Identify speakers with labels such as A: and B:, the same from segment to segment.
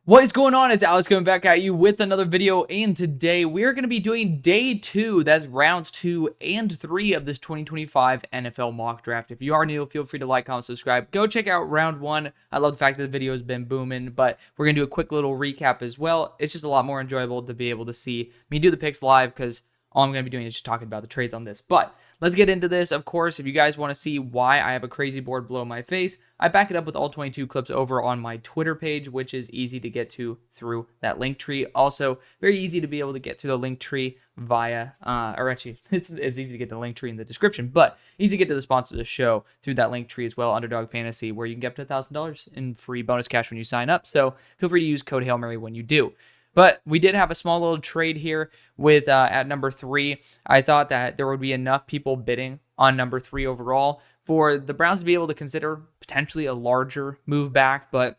A: What is going on? It's Alex coming back at you with another video, and today we're going to be doing day 2, that's rounds 2 and 3 of this 2025 NFL mock draft. If you are new, feel free to like, comment, subscribe. Go check out round 1. I love the fact that the video has been booming, but we're going to do a quick little recap as well. It's just a lot more enjoyable to be able to see me do the picks live, because all I'm going to be doing is just talking about the trades on this. But let's get into this. Of course, if you guys want to see why I have a crazy board below my face, I back it up with all 22 clips over on my Twitter page, which is easy to get to through that link tree. Also, very easy to be able to get through the link tree via, or actually, it's easy to get the link tree in the description, but easy to get to the sponsor of the show through that link tree as well, UnderDog Fantasy, where you can get up to $1,000 in free bonus cash when you sign up. So feel free to use code HAILMARY when you do. But we did have a small little trade here with at number 3. I thought that there would be enough people bidding on number 3 overall for the Browns to be able to consider potentially a larger move back. But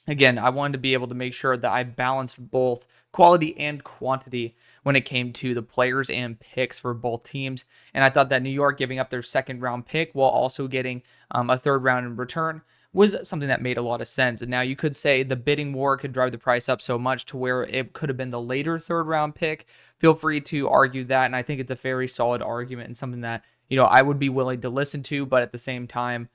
A: again, I wanted to be able to make sure that I balanced both quality and quantity when it came to the players and picks for both teams. And I thought that New York giving up their second round pick while also getting a third round in return was something that made a lot of sense. And now you could say the bidding war could drive the price up so much to where it could have been the later third round pick. Feel free to argue that, and I think it's a very solid argument and something that, I would be willing to listen to, but at the same time,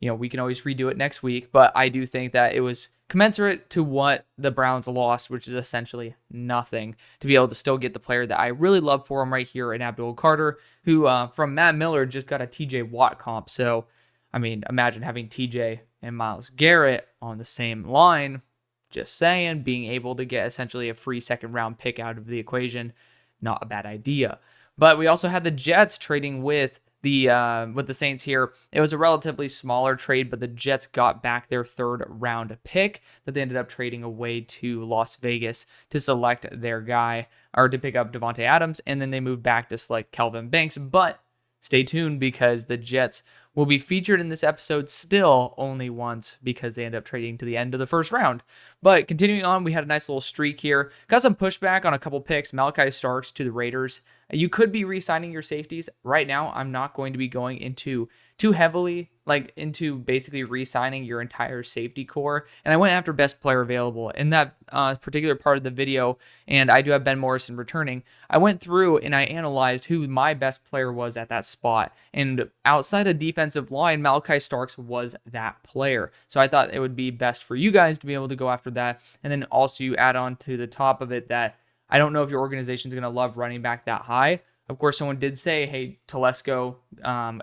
A: we can always redo it next week. But I do think that it was commensurate to what the Browns lost, which is essentially nothing, to be able to still get the player that I really love for him right here in Abdul Carter, who from Matt Miller just got a TJ Watt comp. So, imagine having TJ and Myles Garrett on the same line. Just saying, being able to get essentially a free second round pick out of the equation, not a bad idea. But we also had the Jets trading with the Saints here. It was a relatively smaller trade, but the Jets got back their third round pick that they ended up trading away to Las Vegas to select their guy, or to pick up Devontae Adams, and then they moved back to select Kelvin Banks. But stay tuned, because the Jets will be featured in this episode still only once, because they end up trading to the end of the first round. But continuing on, we had a nice little streak here. Got some pushback on a couple picks. Malachi Starks to the Raiders. You could be re-signing your safeties. Right now, I'm not going to be going into too heavily, into basically re-signing your entire safety core. And I went after best player available in that particular part of the video, and I do have Ben Morrison returning. I went through and I analyzed who my best player was at that spot. And outside of defensive line, Malachi Starks was that player. So I thought it would be best for you guys to be able to go after that. And then also you add on to the top of it that I don't know if your organization is going to love running back that high. Of course, someone did say, hey, Telesco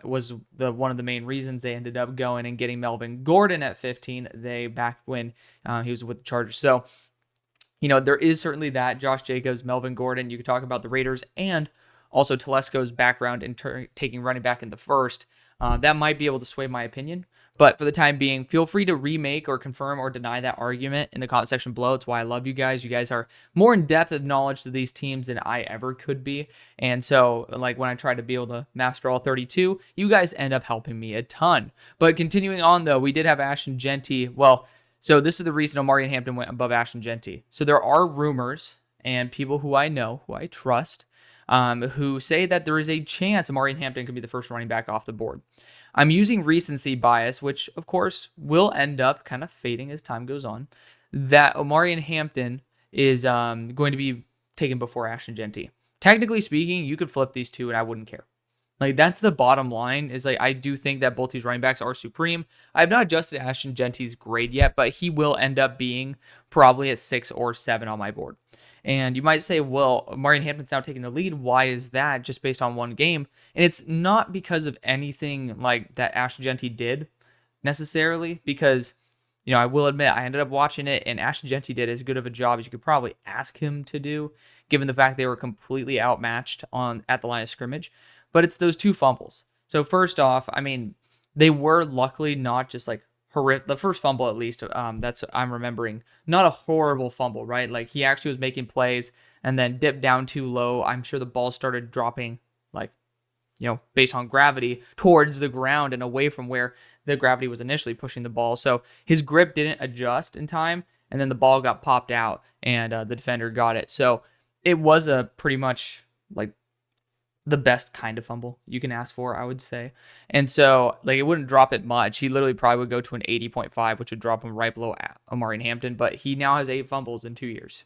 A: was one of the main reasons they ended up going and getting Melvin Gordon at 15. Back when he was with the Chargers. So, there is certainly that. Josh Jacobs, Melvin Gordon. You could talk about the Raiders and also Telesco's background in taking running back in the first. That might be able to sway my opinion. But for the time being, feel free to remake or confirm or deny that argument in the comment section below. It's why I love you guys. You guys are more in depth of knowledge to these teams than I ever could be. And so, when I try to be able to master all 32, you guys end up helping me a ton. But continuing on, though, we did have Ashton Jeanty. Well, so this is the reason Omarion Hampton went above Ashton Jeanty. So there are rumors and people who I know, who I trust, who say that there is a chance Omarion Hampton could be the first running back off the board. I'm using recency bias, which, of course, will end up kind of fading as time goes on, that Omarion Hampton is going to be taken before Ashton Jeanty. Technically speaking, you could flip these two and I wouldn't care. That's the bottom line, is I do think that both these running backs are supreme. I have not adjusted Ashton Jeanty's grade yet, but he will end up being probably at 6 or 7 on my board. And you might say, well, Omarion Hampton's now taking the lead. Why is that? Just based on one game. And it's not because of anything that Ashton Jeanty did necessarily, because, I will admit I ended up watching it and Ashton Jeanty did as good of a job as you could probably ask him to do, given the fact they were completely outmatched at the line of scrimmage. But it's those 2 fumbles. So first off, they were luckily not just horrific. The first fumble, at least, that's I'm remembering, not a horrible fumble, right? He actually was making plays and then dipped down too low. I'm sure the ball started dropping, based on gravity towards the ground and away from where the gravity was initially pushing the ball. So his grip didn't adjust in time, and then the ball got popped out, and the defender got it. So it was a pretty much the best kind of fumble you can ask for, I would say. And so, like, it wouldn't drop it much. He literally probably would go to an 80.5, which would drop him right below Omari and Hampton, but he now has 8 fumbles in 2 years.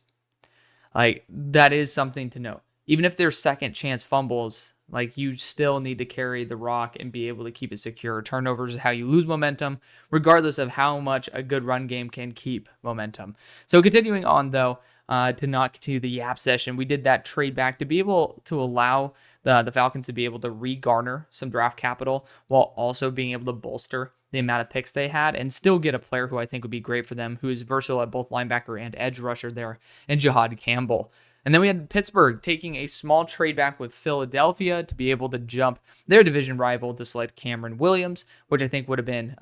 A: Like, that is something to know. Even if they're second chance fumbles, like, you still need to carry the rock and be able to keep it secure. Turnovers is how you lose momentum, regardless of how much a good run game can keep momentum. So continuing on, though, to not continue the yap session, we did that trade back to be able to allow the Falcons to be able to re-garner some draft capital while also being able to bolster the amount of picks they had and still get a player who I think would be great for them, who is versatile at both linebacker and edge rusher there, and Jahad Campbell. And then we had Pittsburgh taking a small trade back with Philadelphia to be able to jump their division rival to select Cameron Williams, which I think would have been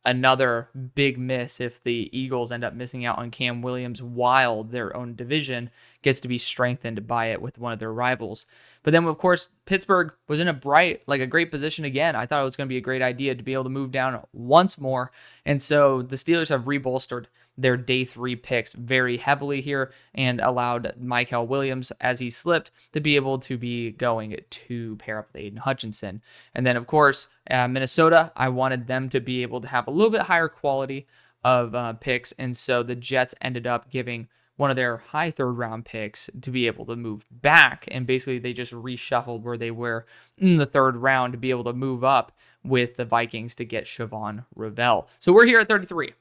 A: another big miss if the Eagles end up missing out on Cam Williams while their own division gets to be strengthened by it with one of their rivals. But then, of course, Pittsburgh was in a great position again. I thought it was going to be a great idea to be able to move down once more. And so the Steelers have rebolstered their day 3 picks very heavily here and allowed Michael Williams, as he slipped, to be able to be going to pair up with Aiden Hutchinson. And then, of course, Minnesota, I wanted them to be able to have a little bit higher quality of picks. And so the Jets ended up giving one of their high 3rd round picks to be able to move back. And basically they just reshuffled where they were in the 3rd round to be able to move up with the Vikings to get Siobhan Revell. So we're here at 33.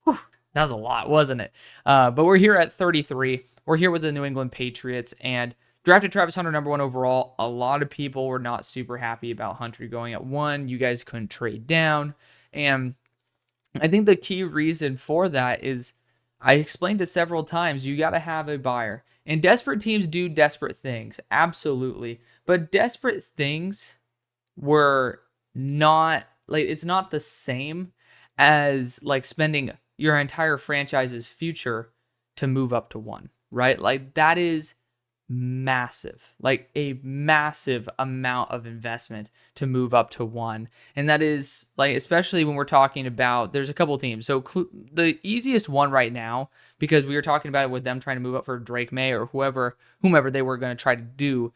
A: Whew, that was a lot, wasn't it? But we're here at 33. We're here with the New England Patriots and drafted Travis Hunter number 1 overall. A lot of people were not super happy about Hunter going at 1. You guys couldn't trade down. And I think the key reason for that is, I explained it several times, you got to have a buyer. And desperate teams do desperate things, absolutely. But desperate things were not, like, it's not the same as, like, spending your entire franchise's future to move up to 1, right? Like, that is massive, like a massive amount of investment to move up to 1. And that is, like, especially when we're talking about, there's a couple teams. So the easiest one right now, because we were talking about it with them trying to move up for Drake May or whomever they were going to try to do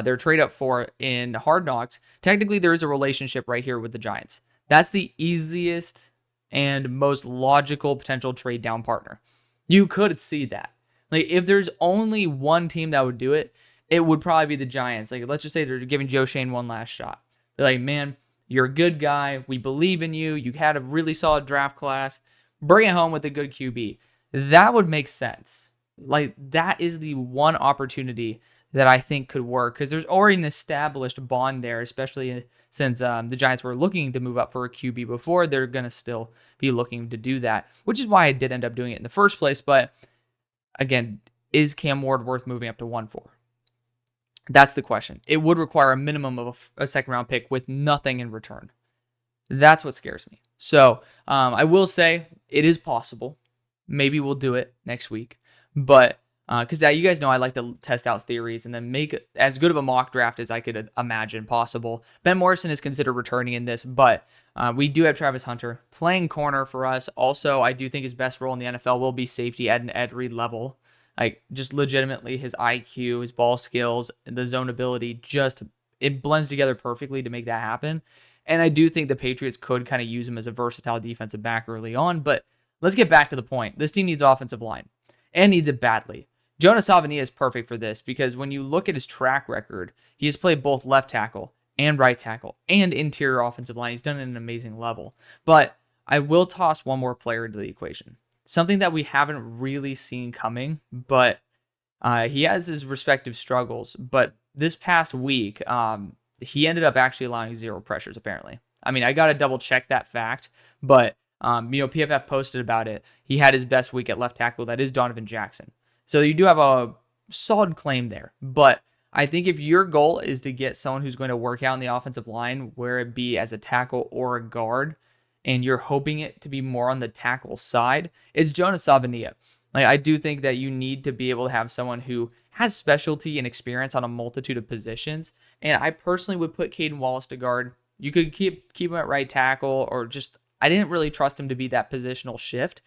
A: their trade up for in Hard Knocks. Technically, there is a relationship right here with the Giants. That's the easiest and most logical potential trade down partner. You could see that. Like, if there's only one team that would do it, it would probably be the Giants. Like, let's just say they're giving Joe Shane one last shot. They're like, man, you're a good guy. We believe in you. You had a really solid draft class. Bring it home with a good QB. That would make sense. Like, that is the one opportunity that I think could work, because there's already an established bond there, especially since the Giants were looking to move up for a QB before. They're going to still be looking to do that, which is why I did end up doing it in the first place. But again, is Cam Ward worth moving up to 1 for? That's the question. It would require a minimum of a 2nd round pick with nothing in return. That's what scares me. So I will say it is possible. Maybe we'll do it next week. But because you guys know I like to test out theories and then make as good of a mock draft as I could imagine possible. Ben Morrison is considered returning in this, but we do have Travis Hunter playing corner for us. Also, I do think his best role in the NFL will be safety at an Ed Reed level. Like, just legitimately, his IQ, his ball skills, the zone ability, it blends together perfectly to make that happen. And I do think the Patriots could kind of use him as a versatile defensive back early on. But let's get back to the point. This team needs offensive line and needs it badly. Jonah Savania is perfect for this because when you look at his track record, he has played both left tackle and right tackle and interior offensive line. He's done it at an amazing level. But I will toss one more player into the equation. Something that we haven't really seen coming, but he has his respective struggles. But this past week, he ended up actually allowing 0 pressures, apparently. I mean, I got to double check that fact, but PFF posted about it. He had his best week at left tackle. That is Donovan Jackson. So you do have a solid claim there. But I think if your goal is to get someone who's going to work out in the offensive line, where it be as a tackle or a guard, and you're hoping it to be more on the tackle side, it's Jonah Savania. Like, I do think that you need to be able to have someone who has specialty and experience on a multitude of positions. And I personally would put Caden Wallace to guard. You could keep him at right tackle, or just, I didn't really trust him to be that positional shift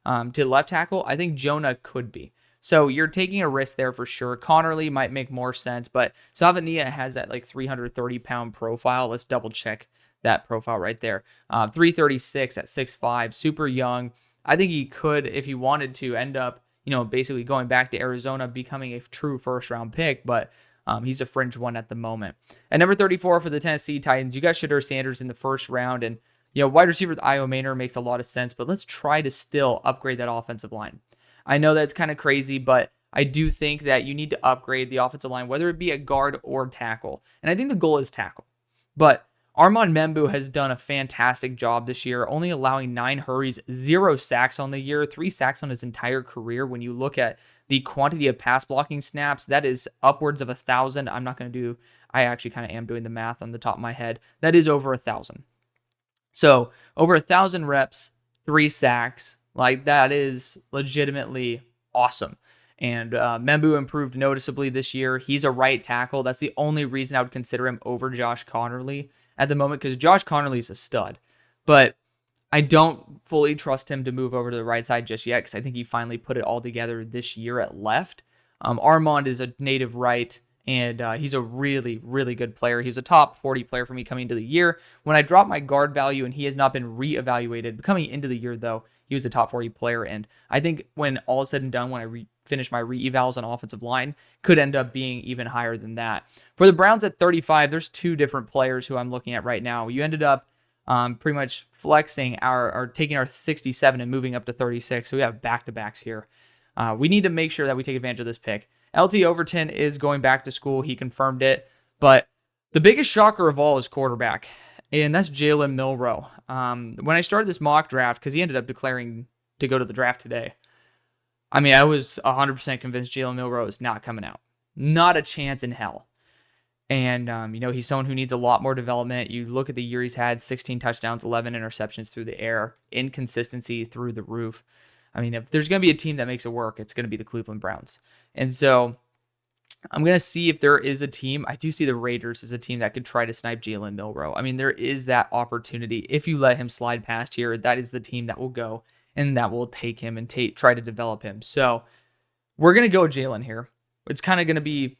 A: to left tackle. I think Jonah could be. So you're taking a risk there for sure. Connerly might make more sense, but Savania has that like 330-pound profile. Let's double check that profile right there. 336 at 6'5", super young. I think he could, if he wanted to, end up, basically going back to Arizona, becoming a true first-round pick, but he's a fringe one at the moment. At number 34 for the Tennessee Titans, you got Shedeur Sanders in the first round, and wide receiver with Io Manor makes a lot of sense, but let's try to still upgrade that offensive line. I know that's kind of crazy, but I do think that you need to upgrade the offensive line, whether it be a guard or tackle. And I think the goal is tackle. But Armand Membu has done a fantastic job this year, only allowing 9 hurries, 0 sacks on the year, 3 sacks on his entire career. When you look at the quantity of pass blocking snaps, that is upwards of 1,000. I actually kind of am doing the math on the top of my head. That is over 1,000. So over 1,000 reps, 3 sacks, like that is legitimately awesome. And Membu improved noticeably this year. He's a right tackle. That's the only reason I would consider him over Josh Connerly at the moment, because Josh Connerly is a stud. But I don't fully trust him to move over to the right side just yet, because I think he finally put it all together this year at left. Armand is a native right, and he's a really, really good player. He was a top 40 player for me coming into the year. When I dropped my guard value and he has not been reevaluated, coming into the year, though, he was a top 40 player. And I think when all is said and done, when I finish my re-evals on offensive line, could end up being even higher than that. For the Browns at 35, there's 2 different players who I'm looking at right now. You ended up pretty much flexing or taking our 67 and moving up to 36. So we have back-to-backs here. We need to make sure that we take advantage of this pick. LT Overton is going back to school. He confirmed it. But the biggest shocker of all is quarterback, and that's Jalen Milroe. When I started this mock draft, because he ended up declaring to go to the draft today, I was 100% convinced Jalen Milroe is not coming out. Not a chance in hell. And, he's someone who needs a lot more development. You look at the year he's had, 16 touchdowns, 11 interceptions through the air, inconsistency through the roof. If there's going to be a team that makes it work, it's going to be the Cleveland Browns. And so I'm going to see if there is a team. I do see the Raiders as a team that could try to snipe Jalen Milroe. There is that opportunity. If you let him slide past here, that is the team that will go and that will take him and try to develop him. So we're going to go Jalen here. It's kind of going to be,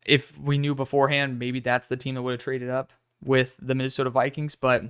A: if we knew beforehand, maybe that's the team that would have traded up with the Minnesota Vikings. But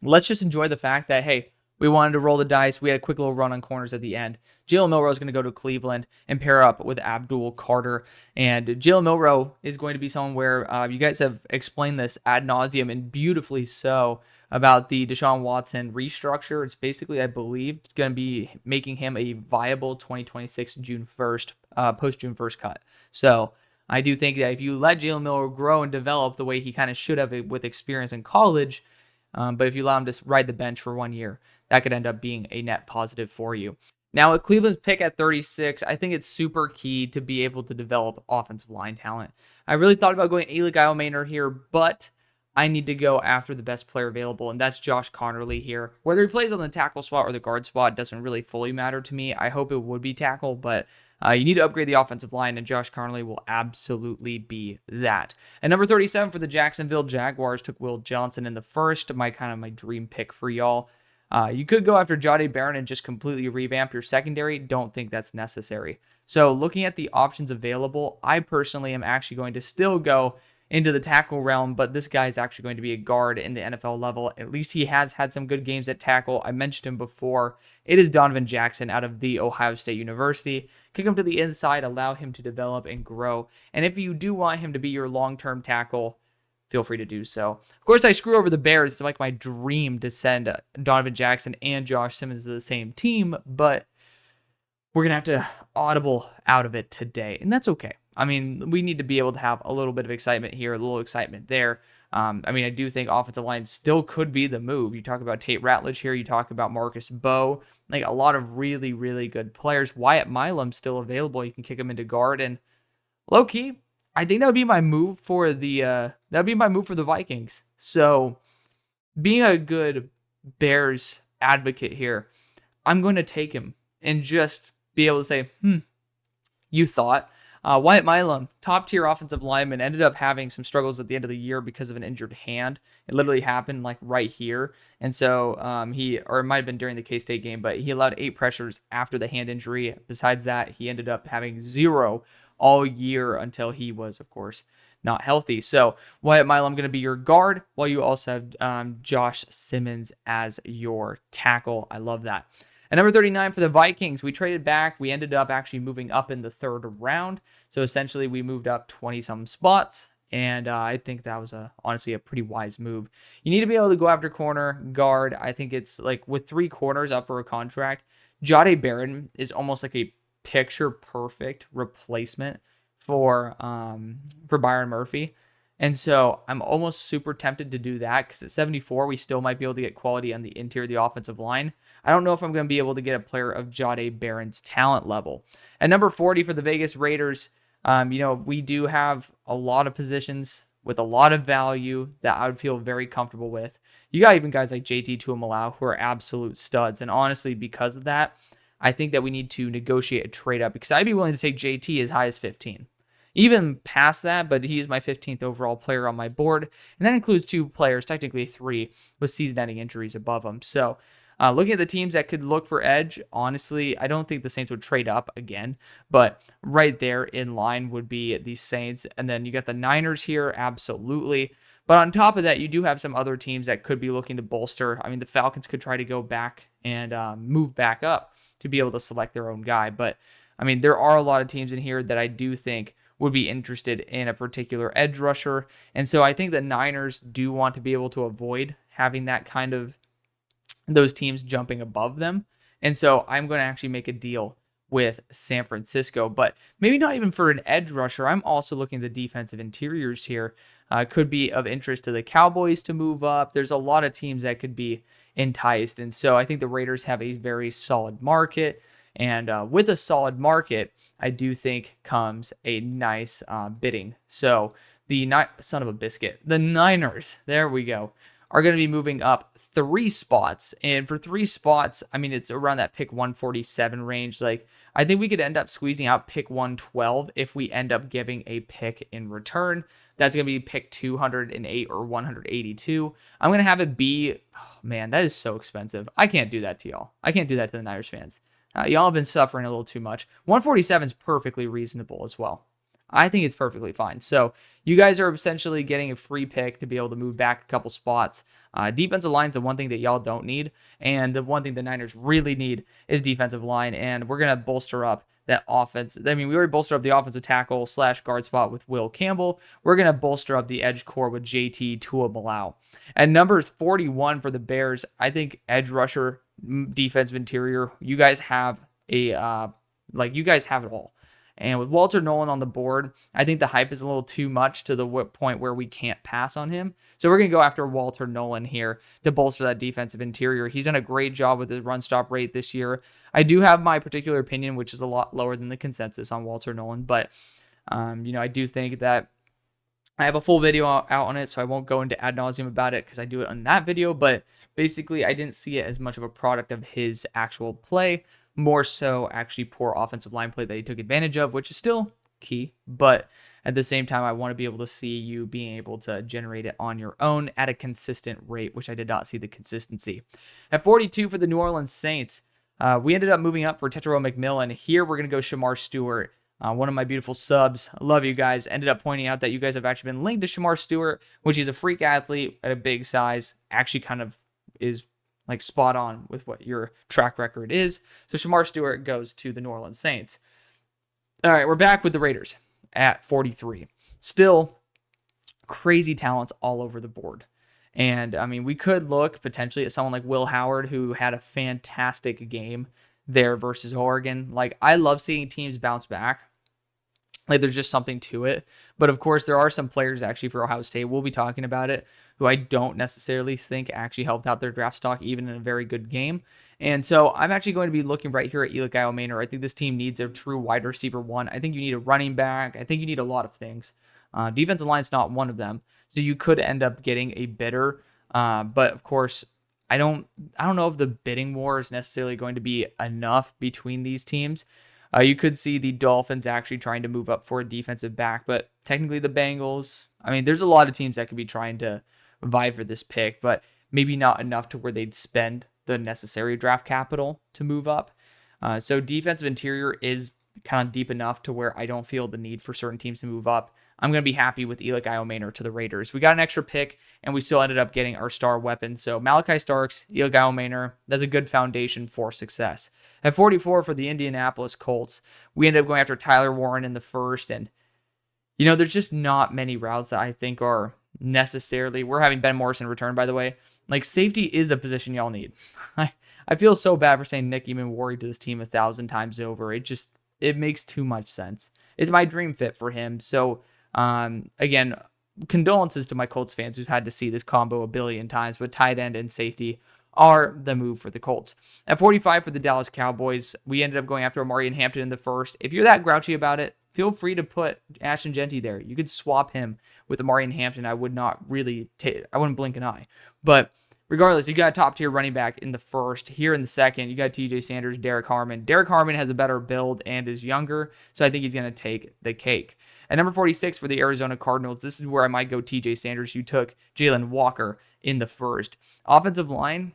A: let's just enjoy the fact that, hey, we wanted to roll the dice. We had a quick little run on corners at the end. Jalen Milroe is going to go to Cleveland and pair up with Abdul Carter. And Jalen Milroe is going to be someone where you guys have explained this ad nauseum, and beautifully so, about the Deshaun Watson restructure. It's basically, I believe, going to be making him a viable 2026 June 1st, post-June 1st cut. So I do think that if you let Jalen Milroe grow and develop the way he kind of should have with experience in college, but if you allow him to ride the bench for 1 year, that could end up being a net positive for you. Now, at Cleveland's pick at 36, I think it's super key to be able to develop offensive line talent. I really thought about going Alec Io here, but I need to go after the best player available, and that's Josh Connerly here. Whether he plays on the tackle spot or the guard spot doesn't really fully matter to me. I hope it would be tackle, but you need to upgrade the offensive line, and Josh Connerly will absolutely be that. At number 37 for the Jacksonville Jaguars, took Will Johnson in the first, my dream pick for y'all. You could go after Jahdae Barron and just completely revamp your secondary. Don't think that's necessary. So looking at the options available, I personally am actually going to still go into the tackle realm, but this guy is actually going to be a guard in the NFL level. At least he has had some good games at tackle. I mentioned him before. It is Donovan Jackson out of The Ohio State University. Kick him to the inside, allow him to develop and grow. And if you do want him to be your long-term tackle, feel free to do so. Of course, I screw over the Bears. It's like my dream to send Donovan Jackson and Josh Simmons to the same team, but we're going to have to audible out of it today, and that's okay. We need to be able to have a little bit of excitement here, a little excitement there. I do think offensive line still could be the move. You talk about Tate Ratledge here. You talk about Marcus Bowe. Like a lot of really, really good players. Wyatt Milam's still available. You can kick him into guard. And low-key, I think that would be my move for the Vikings. So being a good Bears advocate here, I'm going to take him and just be able to say, you thought. Wyatt Milam, top tier offensive lineman, ended up having some struggles at the end of the year because of an injured hand. It literally happened like right here. And so or it might have been during the K-State game, but he allowed 8 pressures after the hand injury. Besides that, he ended up having 0 all year until he was, of course, not healthy. So Wyatt Milam going to be your guard, while you also have Josh Simmons as your tackle. I love that. At number 39 for the Vikings, we traded back. We ended up actually moving up in the 3rd round. So essentially, we moved up 20-some spots. And I think that was honestly a pretty wise move. You need to be able to go after corner, guard. I think it's like with 3 corners up for a contract, Jahdae Barron is almost like a picture perfect replacement for Byron Murphy. And so I'm almost super tempted to do that because at 74, we still might be able to get quality on the interior of the offensive line. I don't know if I'm going to be able to get a player of Jahdae Barron's talent level. At number 40 for the Vegas Raiders, we do have a lot of positions with a lot of value that I would feel very comfortable with. You got even guys like JT Tuimoloau who are absolute studs. And honestly, because of that, I think that we need to negotiate a trade up because I'd be willing to take JT as high as 15. Even past that, but he is my 15th overall player on my board. And that includes 2 players, technically 3, with season-ending injuries above him. So looking at the teams that could look for edge, honestly, I don't think the Saints would trade up again. But right there in line would be the Saints. And then you got the Niners here, absolutely. But on top of that, you do have some other teams that could be looking to bolster. I mean, the Falcons could try to go back and move back up to be able to select their own guy. But, I mean, there are a lot of teams in here that I do think would be interested in a particular edge rusher. And so I think the Niners do want to be able to avoid having that kind of those teams jumping above them. And so I'm going to actually make a deal with San Francisco, but maybe not even for an edge rusher. I'm also looking at the defensive interiors here. Could be of interest to the Cowboys to move up. There's a lot of teams that could be enticed. And so I think the Raiders have a very solid market. And with a solid market, I do think comes a nice bidding. So the son of a biscuit, the Niners, there we go, are going to be moving up 3 spots. And for 3 spots, I mean, it's around that pick 147 range. Like, I think we could end up squeezing out pick 112 if we end up giving a pick in return. That's going to be pick 208 or 182. I'm going to have it be, oh man, that is so expensive. I can't do that to y'all. I can't do that to the Niners fans. Y'all have been suffering a little too much. 147 is perfectly reasonable as well. I think it's perfectly fine. So you guys are essentially getting a free pick to be able to move back a couple spots. Defensive line is the one thing that y'all don't need. And the one thing the Niners really need is defensive line. And we're going to bolster up that offense. I mean, we already bolstered up the offensive tackle / guard spot with Will Campbell. We're going to bolster up the edge core with JT Tuimoloau. At numbers 41 for the Bears, I think edge rusher, defensive interior, you guys have you guys have it all. And with Walter Nolan on the board, I think the hype is a little too much to the point where we can't pass on him. So we're going to go after Walter Nolan here to bolster that defensive interior. He's done a great job with his run stop rate this year. I do have my particular opinion, which is a lot lower than the consensus on Walter Nolan. But, I do think that I have a full video out on it, so I won't go into ad nauseum about it because I do it on that video. But basically, I didn't see it as much of a product of his actual play. More so actually poor offensive line play that he took advantage of, which is still key. But at the same time, I want to be able to see you being able to generate it on your own at a consistent rate, which I did not see the consistency. At 42 for the New Orleans Saints, we ended up moving up for Tetairoa McMillan. Here, we're going to go Shamar Stewart. One of my beautiful subs, I love you guys, ended up pointing out that you guys have actually been linked to Shamar Stewart, which is a freak athlete at a big size, actually kind of is like spot on with what your track record is. So Shamar Stewart goes to the New Orleans Saints. All right, we're back with the Raiders at 43. Still crazy talents all over the board. And I mean, we could look potentially at someone like Will Howard, who had a fantastic game there versus Oregon. Like, I love seeing teams bounce back. Like, there's just something to it. But of course, there are some players actually for Ohio State, we'll be talking about it, who I don't necessarily think actually helped out their draft stock, even in a very good game. And so I'm actually going to be looking right here at Elikai Omener. I think this team needs a true wide receiver 1. I think you need a running back. I think you need a lot of things. Defensive line's not one of them. So you could end up getting a bidder. But of course, I don't know if the bidding war is necessarily going to be enough between these teams. You could see the Dolphins actually trying to move up for a defensive back, but technically the Bengals, I mean, there's a lot of teams that could be trying to vie for this pick, but maybe not enough to where they'd spend the necessary draft capital to move up. So defensive interior is kind of deep enough to where I don't feel the need for certain teams to move up. I'm going to be happy with Eli Maynor to the Raiders. We got an extra pick, and we still ended up getting our star weapon. So Malachi Starks, Eli Maynor, that's a good foundation for success. At 44 for the Indianapolis Colts, we ended up going after Tyler Warren in the first. And, you know, there's just not many routes that I think are necessarily... We're having Ben Morrison return, by the way. Like, safety is a position y'all need. I feel so bad for saying Nick Emmanwori to this team 1,000 times over. It makes too much sense. It's my dream fit for him. So, again, condolences to my Colts fans who've had to see this combo a billion times, but tight end and safety are the move for the Colts. At 45 for the Dallas Cowboys, we ended up going after Amari and Hampton in the first. If you're that grouchy about it, feel free to put Ashton Genty there. You could swap him with Amari and Hampton. I would not really I wouldn't blink an eye. But regardless, you got a top-tier running back in the first. Here in the second, you got TJ Sanders, Derek Harmon. Derek Harmon has a better build and is younger, so I think he's going to take the cake. At number 46 for the Arizona Cardinals, this is where I might go TJ Sanders. You took Jalen Walker in the first. Offensive line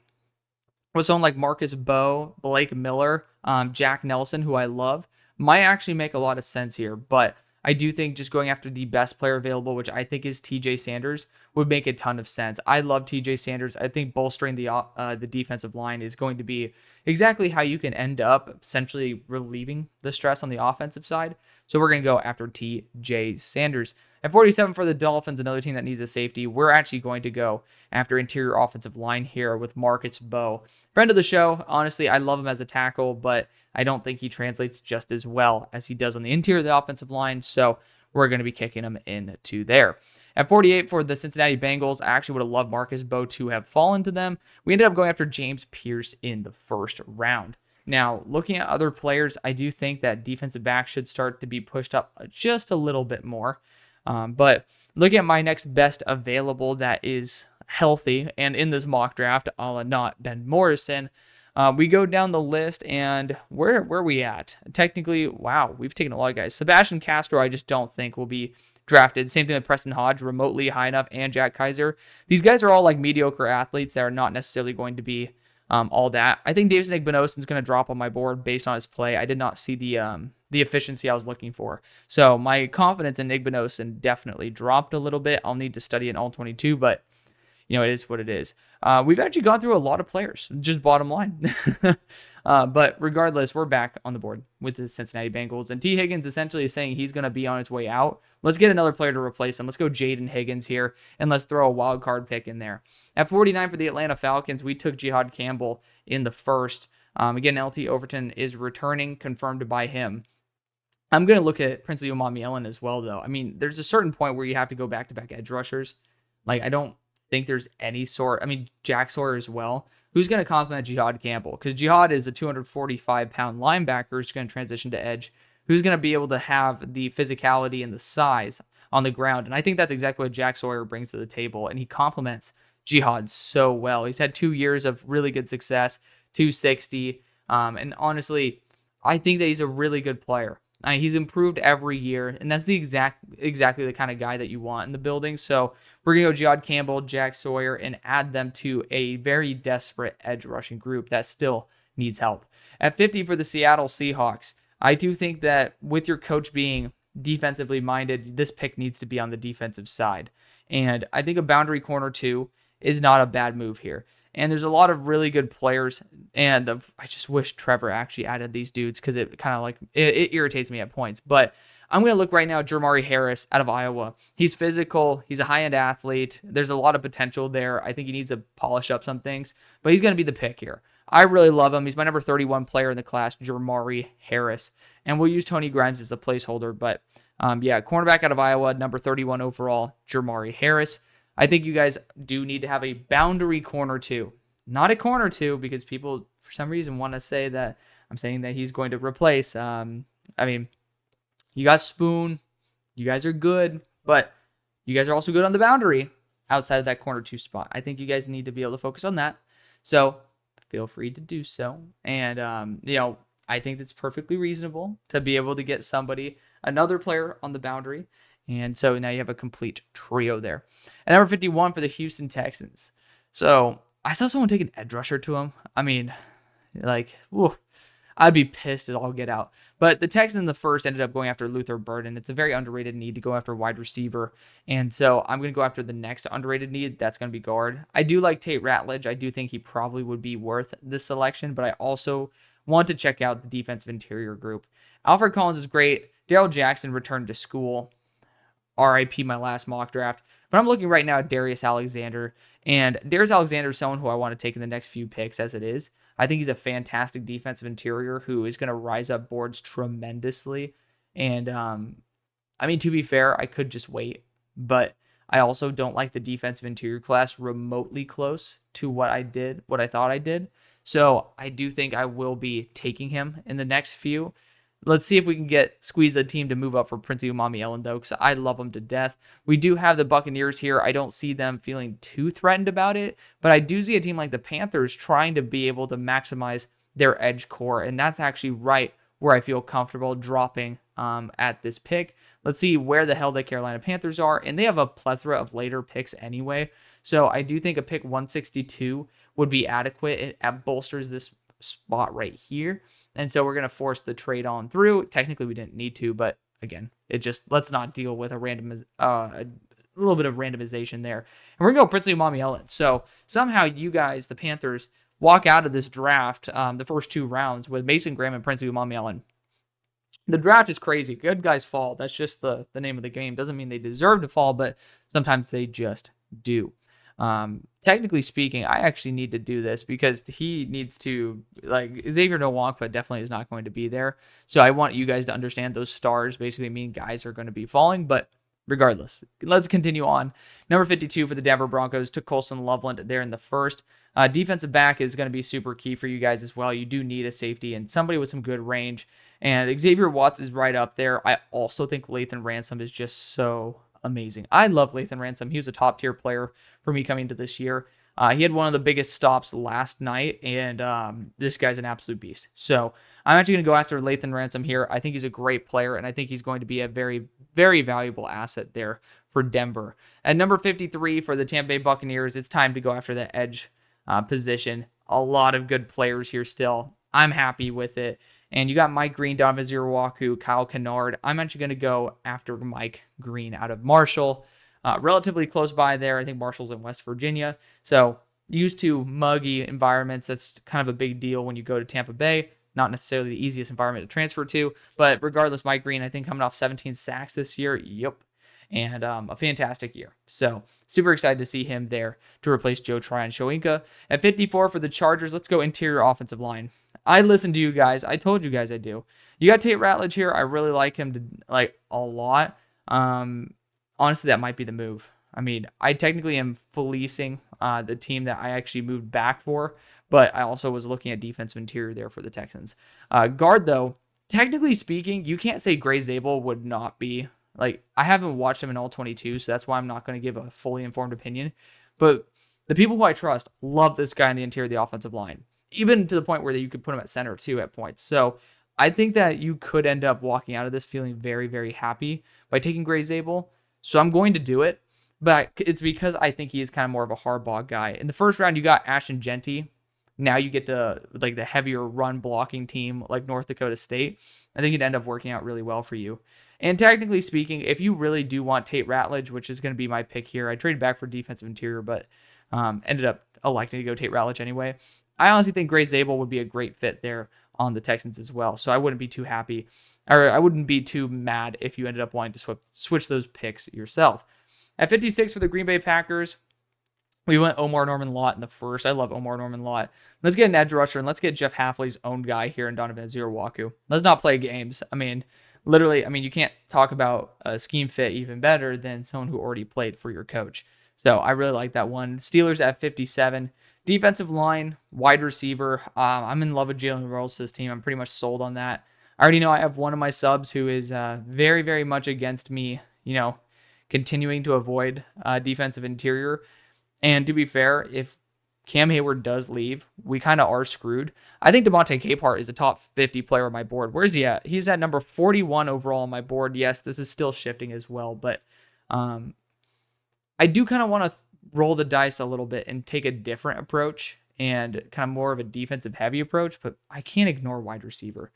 A: was someone like Marcus Bowe, Blake Miller, Jack Nelson, who I love. Might actually make a lot of sense here, but I do think just going after the best player available, which I think is TJ Sanders, would make a ton of sense. I love TJ Sanders. I think bolstering the defensive line is going to be exactly how you can end up essentially relieving the stress on the offensive side. So we're going to go after TJ Sanders. At 47 for the Dolphins, another team that needs a safety, we're actually going to go after interior offensive line here with Marcus Bowe. Friend of the show, honestly, I love him as a tackle, but I don't think he translates just as well as he does on the interior of the offensive line, so we're going to be kicking him into there. At 48 for the Cincinnati Bengals, I actually would have loved Marcus Bowe to have fallen to them. We ended up going after James Pierce in the first round. Now, looking at other players, I do think that defensive back should start to be pushed up just a little bit more. But looking at my next best available that is healthy and in this mock draft, a la not Ben Morrison, we go down the list, and where are we at? Technically, wow, we've taken a lot of guys. Sebastian Castro, I just don't think will be drafted. Same thing with Preston Hodge, remotely high enough, and Jack Kaiser. These guys are all like mediocre athletes that are not necessarily going to be all that. I think Davison Igbinosun is going to drop on my board based on his play. I did not see the efficiency I was looking for. So my confidence in Igbinosun definitely dropped a little bit. I'll need to study in all 22, but you know, it is what it is. We've actually gone through a lot of players, just bottom line. But regardless, we're back on the board with the Cincinnati Bengals. And T. Higgins essentially is saying he's going to be on his way out. Let's get another player to replace him. Let's go Jaden Higgins here, and let's throw a wild card pick in there. At 49 for the Atlanta Falcons, we took Jihad Campbell in the first. Again, LT Overton is returning, confirmed by him. I'm going to look at Princely Omamielen as well, though. I mean, there's a certain point where you have to go back-to-back edge rushers. Like, I don't think there's any sort... I mean, Jack Sawyer as well. Who's going to complement Jihad Campbell? Because Jihad is a 245-pound linebacker who's going to transition to edge. Who's going to be able to have the physicality and the size on the ground? And I think that's exactly what Jack Sawyer brings to the table. And he complements Jihad so well. He's had 2 years of really good success, 260. And honestly, I think that he's a really good player. He's improved every year, and that's the exactly the kind of guy that you want in the building. So we're going to go Jihad Campbell, Jack Sawyer, and add them to a very desperate edge rushing group that still needs help. At 50 for the Seattle Seahawks, I do think that with your coach being defensively minded, this pick needs to be on the defensive side. And I think a boundary corner too is not a bad move here. And there's a lot of really good players, and I just wish Trevor actually added these dudes because it kind of like, it irritates me at points. But I'm going to look right now at Jermari Harris out of Iowa. He's physical. He's a high-end athlete. There's a lot of potential there. I think he needs to polish up some things, but he's going to be the pick here. I really love him. He's my number 31 player in the class, Jermari Harris. And we'll use Tony Grimes as a placeholder. But yeah, cornerback out of Iowa, number 31 overall, Jermari Harris. I think you guys do need to have a boundary corner too. Not a corner two, because people, for some reason, want to say that I'm saying that he's going to replace. I mean, you got Spoon. You guys are good, but you guys are also good on the boundary outside of that corner two spot. I think you guys need to be able to focus on that. So feel free to do so. And, you know, I think that's perfectly reasonable to be able to get another player on the boundary. And so now you have a complete trio there. And number 51 for the Houston Texans. So I saw someone take an edge rusher to him. I mean, like, whew, I'd be pissed at all get out. But the Texans in the first ended up going after Luther Burden. It's a very underrated need to go after wide receiver. And so I'm going to go after the next underrated need. That's going to be guard. I do like Tate Ratledge. I do think he probably would be worth this selection, but I also want to check out the defensive interior group. Alfred Collins is great. Darrell Jackson returned to school. RIP my last mock draft. But I'm looking right now at Darius Alexander. And Darius Alexander is someone who I want to take in the next few picks as it is. I think he's a fantastic defensive interior who is going to rise up boards tremendously. And, I mean, to be fair, I could just wait. But I also don't like the defensive interior class remotely close to what I thought I did. So I do think I will be taking him in the next few. Let's see if we can squeeze a team to move up for Prince Umami-Ellen, though, because I love him to death. We do have the Buccaneers here. I don't see them feeling too threatened about it, but I do see a team like the Panthers trying to be able to maximize their edge core, and that's actually right where I feel comfortable dropping at this pick. Let's see where the hell the Carolina Panthers are, and they have a plethora of later picks anyway, so I do think a pick 162 would be adequate. It bolsters this spot right here. And so we're going to force the trade on through. Technically, we didn't need to, but again, let's not deal with a little bit of randomization there. And we're going to go Prince Umami-Ellen. So somehow you guys, the Panthers, walk out of this draft, the first 2 rounds, with Mason Graham and Prince Umami-Ellen. The draft is crazy. Good guys fall. That's just the name of the game. Doesn't mean they deserve to fall, but sometimes they just do. Technically speaking, I actually need to do this because he needs to, like, Xavier Nwankpa definitely is not going to be there. So I want you guys to understand those stars basically mean guys are going to be falling, but regardless, let's continue on. Number 52 for the Denver Broncos took Colson Loveland there in the first. Defensive back is going to be super key for you guys as well. You do need a safety and somebody with some good range. And Xavier Watts is right up there. I also think Lathan Ransom is just so amazing. I love Lathan Ransom. He was a top tier player for me coming into this year. He had one of the biggest stops last night, and this guy's an absolute beast. So I'm actually going to go after Lathan Ransom here. I think he's a great player, and I think he's going to be a very, very valuable asset there for Denver. At number 53 for the Tampa Bay Buccaneers, it's time to go after the edge position. A lot of good players here still. I'm happy with it. And you got Mike Green, Donovan Zirawaku, Kyle Kennard. I'm actually going to go after Mike Green out of Marshall. Relatively close by there. I think Marshall's in West Virginia. So used to muggy environments. That's kind of a big deal when you go to Tampa Bay. Not necessarily the easiest environment to transfer to. But regardless, Mike Green, I think coming off 17 sacks this year. Yep. And a fantastic year. So super excited to see him there to replace Joe Tryon-Shoyinka. At 54 for the Chargers, let's go interior offensive line. I listened to you guys. I told you guys I do. You got Tate Ratledge here. I really like him a lot. Honestly, that might be the move. I mean, I technically am fleecing the team that I actually moved back for, but I also was looking at defensive interior there for the Texans. Guard, though, technically speaking, you can't say Gray Zabel would not be. Like, I haven't watched him in all 22, so that's why I'm not going to give a fully informed opinion. But the people who I trust love this guy in the interior of the offensive line, even to the point where you could put him at center, too, at points. So I think that you could end up walking out of this feeling very, very happy by taking Gray Zabel. So I'm going to do it, but it's because I think he is kind of more of a hardball guy. In the first round, you got Ashton Genty. Now you get the heavier run blocking team like North Dakota State. I think it'd end up working out really well for you. And technically speaking, if you really do want Tate Ratledge, which is going to be my pick here, I traded back for defensive interior, but ended up electing to go Tate Ratledge anyway. I honestly think Gray Zabel would be a great fit there on the Texans as well. So I wouldn't be too happy, or I wouldn't be too mad if you ended up wanting to switch those picks yourself. At 56 for the Green Bay Packers, we went Omar Norman-Lott in the first. I love Omar Norman-Lott. Let's get an edge rusher, and let's get Jeff Hafley's own guy here in Donovan Zirawaku. Let's not play games. I mean, literally, you can't talk about a scheme fit even better than someone who already played for your coach. So I really like that one. Steelers at 57. Defensive line, wide receiver. I'm in love with Jalen Rose' team. I'm pretty much sold on that. I already know I have one of my subs who is very, very much against me, continuing to avoid defensive interior. And to be fair, if Cam Hayward does leave, we kind of are screwed. I think DeMonte Capehart is a top 50 player on my board. Where's he at? He's at number 41 overall on my board. Yes, this is still shifting as well, but I do kind of want to roll the dice a little bit and take a different approach and kind of more of a defensive heavy approach, but I can't ignore wide receiver.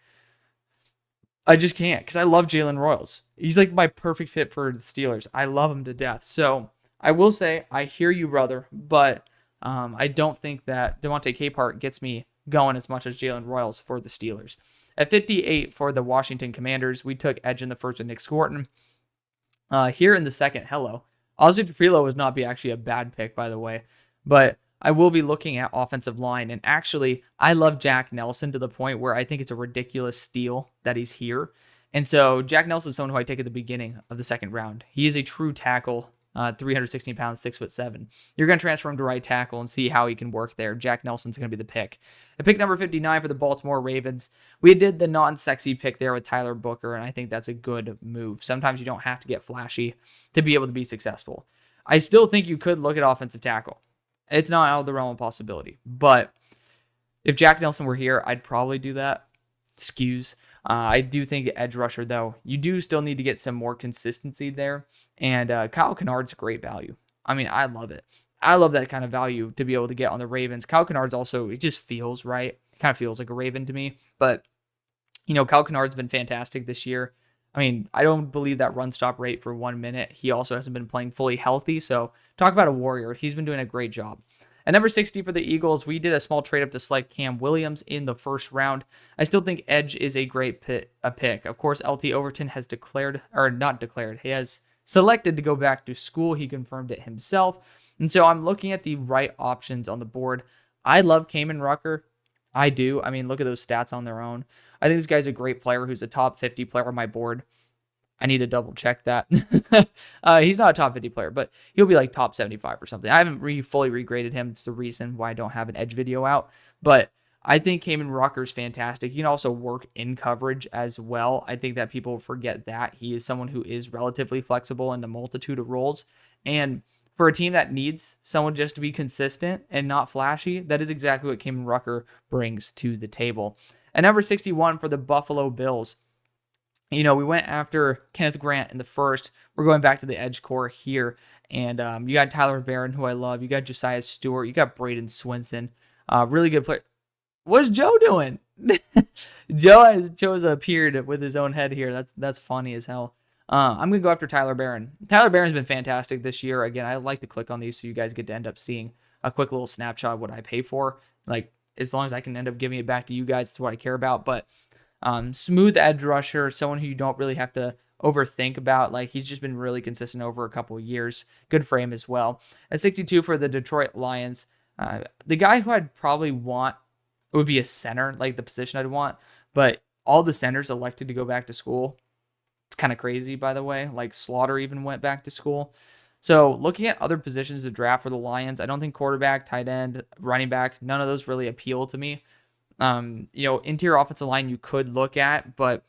A: I just can't, because I love Jalen Royals. He's like my perfect fit for the Steelers. I love him to death. So I will say, I hear you, brother, but I don't think that DeMonte Capehart gets me going as much as Jalen Royals for the Steelers. At 58 for the Washington Commanders, we took edge in the first with Nick Scorton. Here in the second, Ozzie Trapilo would not be actually a bad pick, by the way, but I will be looking at offensive line. And actually, I love Jack Nelson to the point where I think it's a ridiculous steal that he's here. And so Jack Nelson is someone who I take at the beginning of the second round. He is a true tackle, 316 pounds, 6'7". You're going to transfer him to right tackle and see how he can work there. Jack Nelson's going to be the pick. At pick number 59 for the Baltimore Ravens, we did the non-sexy pick there with Tyler Booker, and I think that's a good move. Sometimes you don't have to get flashy to be able to be successful. I still think you could look at offensive tackle. It's not out of the realm of possibility. But if Jack Nelson were here, I'd probably do that. Excuse. I do think edge rusher, though, you do still need to get some more consistency there. And Kyle Kennard's great value. I mean, I love it. I love that kind of value to be able to get on the Ravens. Kyle Kennard's also, it just feels right. It kind of feels like a Raven to me. But, Kyle Kennard's been fantastic this year. I mean, I don't believe that run stop rate for 1 minute. He also hasn't been playing fully healthy. So talk about a warrior. He's been doing a great job. At number 60 for the Eagles, we did a small trade up to select Cam Williams in the first round. I still think edge is a great pick. Of course, LT Overton has he has selected to go back to school. He confirmed it himself. And so I'm looking at the right options on the board. I love Kamen Rucker. I do. I mean, look at those stats on their own. I think this guy's a great player who's a top 50 player on my board. I need to double check that. He's not a top 50 player, but he'll be like top 75 or something. I haven't fully regraded him. It's the reason why I don't have an edge video out. But I think Kamen Rucker's fantastic. He can also work in coverage as well. I think that people forget that. He is someone who is relatively flexible in a multitude of roles. And for a team that needs someone just to be consistent and not flashy, that is exactly what Kamen Rucker brings to the table. At number 61 for the Buffalo Bills, we went after Kenneth Grant in the first. We're going back to the edge core here. And you got Tyler Barron, who I love. You got Josiah Stewart. You got Braden Swinson. Really good player. What's Joe doing? Joe's appeared with his own head here. That's funny as hell. I'm going to go after Tyler Barron. Tyler Barron's been fantastic this year. Again, I like to click on these so you guys get to end up seeing a quick little snapshot of what I pay for. Like, as long as I can end up giving it back to you guys, that's what I care about. But smooth edge rusher, someone who you don't really have to overthink about. Like, he's just been really consistent over a couple of years. Good for him as well. At 62 for the Detroit Lions, the guy who I'd probably want would be a center, like the position I'd want. But all the centers elected to go back to school. It's kind of crazy, by the way. Like, Slaughter even went back to school. So looking at other positions to draft for the Lions, I don't think quarterback, tight end, running back, none of those really appeal to me. Interior offensive line you could look at, but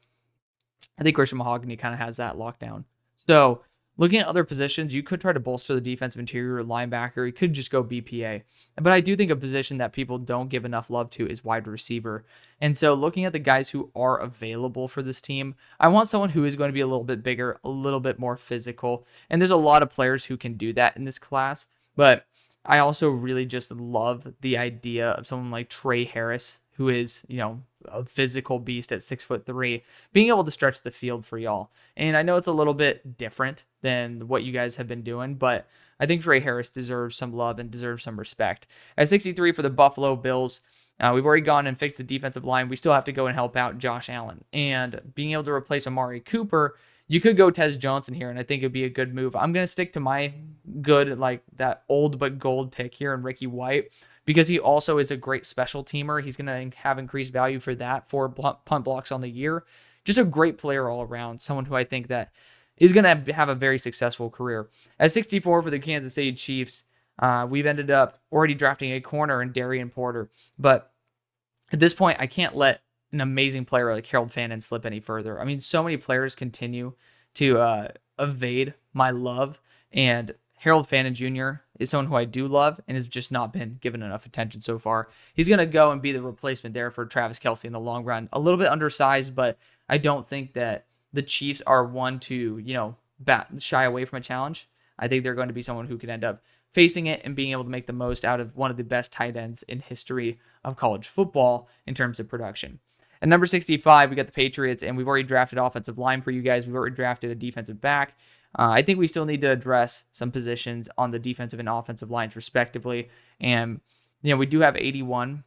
A: I think Christian Mahogany kind of has that lockdown. So looking at other positions, you could try to bolster the defensive interior linebacker. You could just go BPA. But I do think a position that people don't give enough love to is wide receiver. And so looking at the guys who are available for this team, I want someone who is going to be a little bit bigger, a little bit more physical. And there's a lot of players who can do that in this class. But I also really just love the idea of someone like Trey Harris, who is, a physical beast at 6'3", being able to stretch the field for y'all. And I know it's a little bit different than what you guys have been doing, but I think Trey Harris deserves some love and deserves some respect. At 63 for the Buffalo Bills, we've already gone and fixed the defensive line. We still have to go and help out Josh Allen. And being able to replace Amari Cooper, you could go Tez Johnson here, and I think it'd be a good move. I'm going to stick to my good, like that old but gold pick here in Ricky White, because he also is a great special teamer. He's going to have increased value for that, 4 punt blocks on the year. Just a great player all around, someone who I think that is going to have a very successful career. At 64 for the Kansas City Chiefs, we've ended up already drafting a corner in Darian Porter. But at this point, I can't let an amazing player like Harold Fannin slip any further. I mean, so many players continue to evade my love, and Harold Fannin Jr. is someone who I do love and has just not been given enough attention so far. He's going to go and be the replacement there for Travis Kelce in the long run. A little bit undersized, but I don't think that the Chiefs are one to, shy away from a challenge. I think they're going to be someone who could end up facing it and being able to make the most out of one of the best tight ends in history of college football in terms of production. At number 65, we got the Patriots, and we've already drafted offensive line for you guys. We've already drafted a defensive back. I think we still need to address some positions on the defensive and offensive lines respectively. And, we do have 81.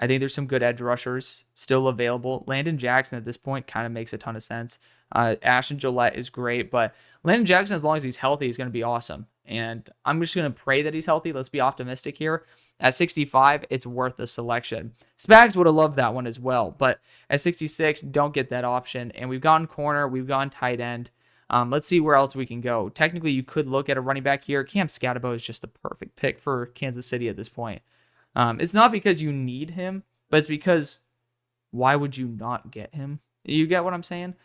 A: I think there's some good edge rushers still available. Landon Jackson at this point kind of makes a ton of sense. Ashton Gillette is great, but Landon Jackson, as long as he's healthy, is going to be awesome. And I'm just going to pray that he's healthy. Let's be optimistic here. At 65, it's worth the selection. Spags would have loved that one as well, but at 66, don't get that option. And we've gone corner, we've gone tight end. Let's see where else we can go. Technically, you could look at a running back here. Cam Scatterbo is just the perfect pick for Kansas City at this point. It's not because you need him, but it's because why would you not get him? You get what I'm saying?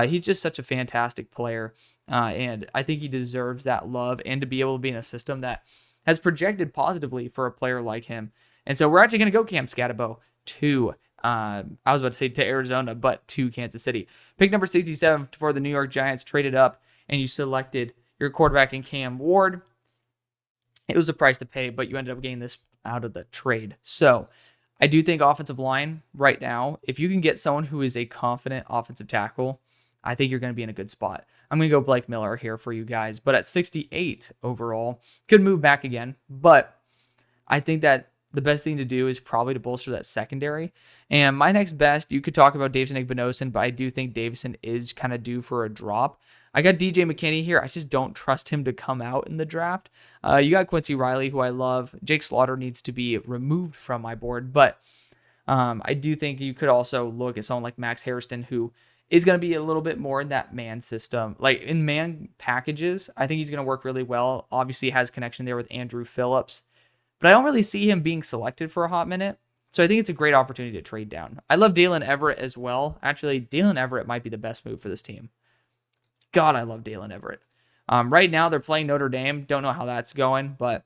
A: He's just such a fantastic player, and I think he deserves that love and to be able to be in a system that has projected positively for a player like him. And so we're actually going to go Cam Scatterbo to, I was about to say to Arizona, but to Kansas City. Pick number 67 for the New York Giants, traded up, and you selected your quarterback in Cam Ward. It was a price to pay, but you ended up getting this out of the trade. So I do think offensive line right now, if you can get someone who is a confident offensive tackle, I think you're going to be in a good spot. I'm going to go Blake Miller here for you guys, but at 68 overall, could move back again, but I think that the best thing to do is probably to bolster that secondary. And my next best, you could talk about Davison Igbinosun, but I do think Davison is kind of due for a drop. I got DJ McKinney here. I just don't trust him to come out in the draft. You got Quincy Riley, who I love. Jake Slaughter needs to be removed from my board, but I do think you could also look at someone like Max Hairston, who is going to be a little bit more in that man system. Like in man packages, I think he's going to work really well. Obviously has connection there with Andrew Phillips, but I don't really see him being selected for a hot minute. So I think it's a great opportunity to trade down. I love Dalen Everett as well. Actually, Dalen Everett might be the best move for this team. God, I love Dalen Everett. Right now, they're playing Notre Dame. Don't know how that's going, but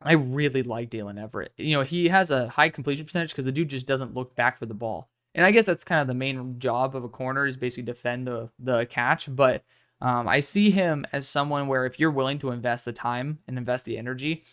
A: I really like Dalen Everett. He has a high completion percentage because the dude just doesn't look back for the ball. And I guess that's kind of the main job of a corner is basically defend the catch. But I see him as someone where if you're willing to invest the time and invest the energy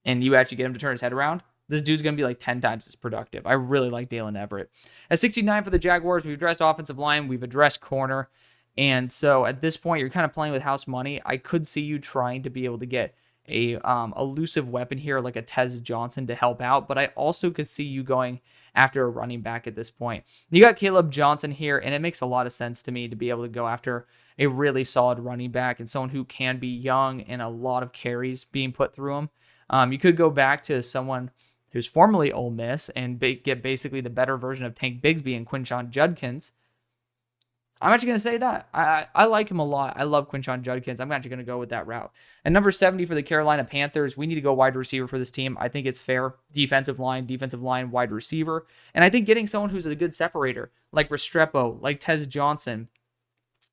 A: and you actually get him to turn his head around, this dude's going to be like 10 times as productive. I really like Dalen Everett. At 69 for the Jaguars, we've addressed offensive line. We've addressed corner. And so at this point, you're kind of playing with house money. I could see you trying to be able to get a elusive weapon here like a Tez Johnson to help out. But I also could see you going after a running back at this point. You got Caleb Johnson here, and it makes a lot of sense to me to be able to go after a really solid running back and someone who can be young and a lot of carries being put through him. You could go back to someone who's formerly Ole Miss and get basically the better version of Tank Bigsby and Quinshon Judkins. I'm actually going to say that. I like him a lot. I love Quinshon Judkins. I'm actually going to go with that route. And number 70 for the Carolina Panthers, we need to go wide receiver for this team. I think it's fair. Defensive line, wide receiver. And I think getting someone who's a good separator, like Restrepo, like Tez Johnson,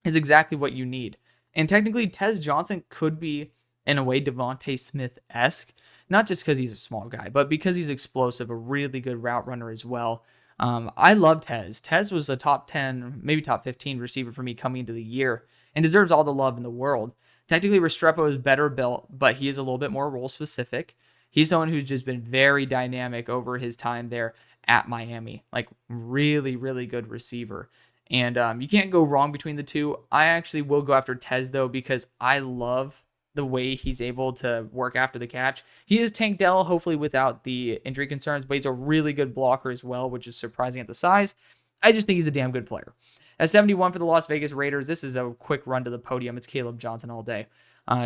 A: is exactly what you need. And technically, Tez Johnson could be, in a way, Devontae Smith-esque. Not just because he's a small guy, but because he's explosive, a really good route runner as well. I love Tez. Tez was a top 10, maybe top 15 receiver for me coming into the year and deserves all the love in the world. Technically, Restrepo is better built, but he is a little bit more role specific. He's someone who's just been very dynamic over his time there at Miami. Like really, really good receiver. And you can't go wrong between the two. I actually will go after Tez though, because I love the way he's able to work after the catch. He is Tank Dell, hopefully without the injury concerns, but he's a really good blocker as well, which is surprising at the size. I just think he's a damn good player. At 71 for the Las Vegas Raiders, this is a quick run to the podium. It's Caleb Johnson all day.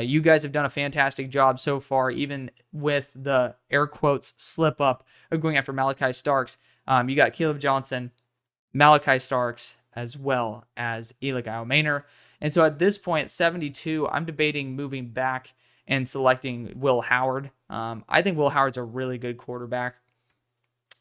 A: You guys have done a fantastic job so far, even with the air quotes slip up of going after Malachi Starks. You got Caleb Johnson, Malachi Starks, as well as Eli Maynor. And so at this point, 72, I'm debating moving back and selecting Will Howard. I think Will Howard's a really good quarterback.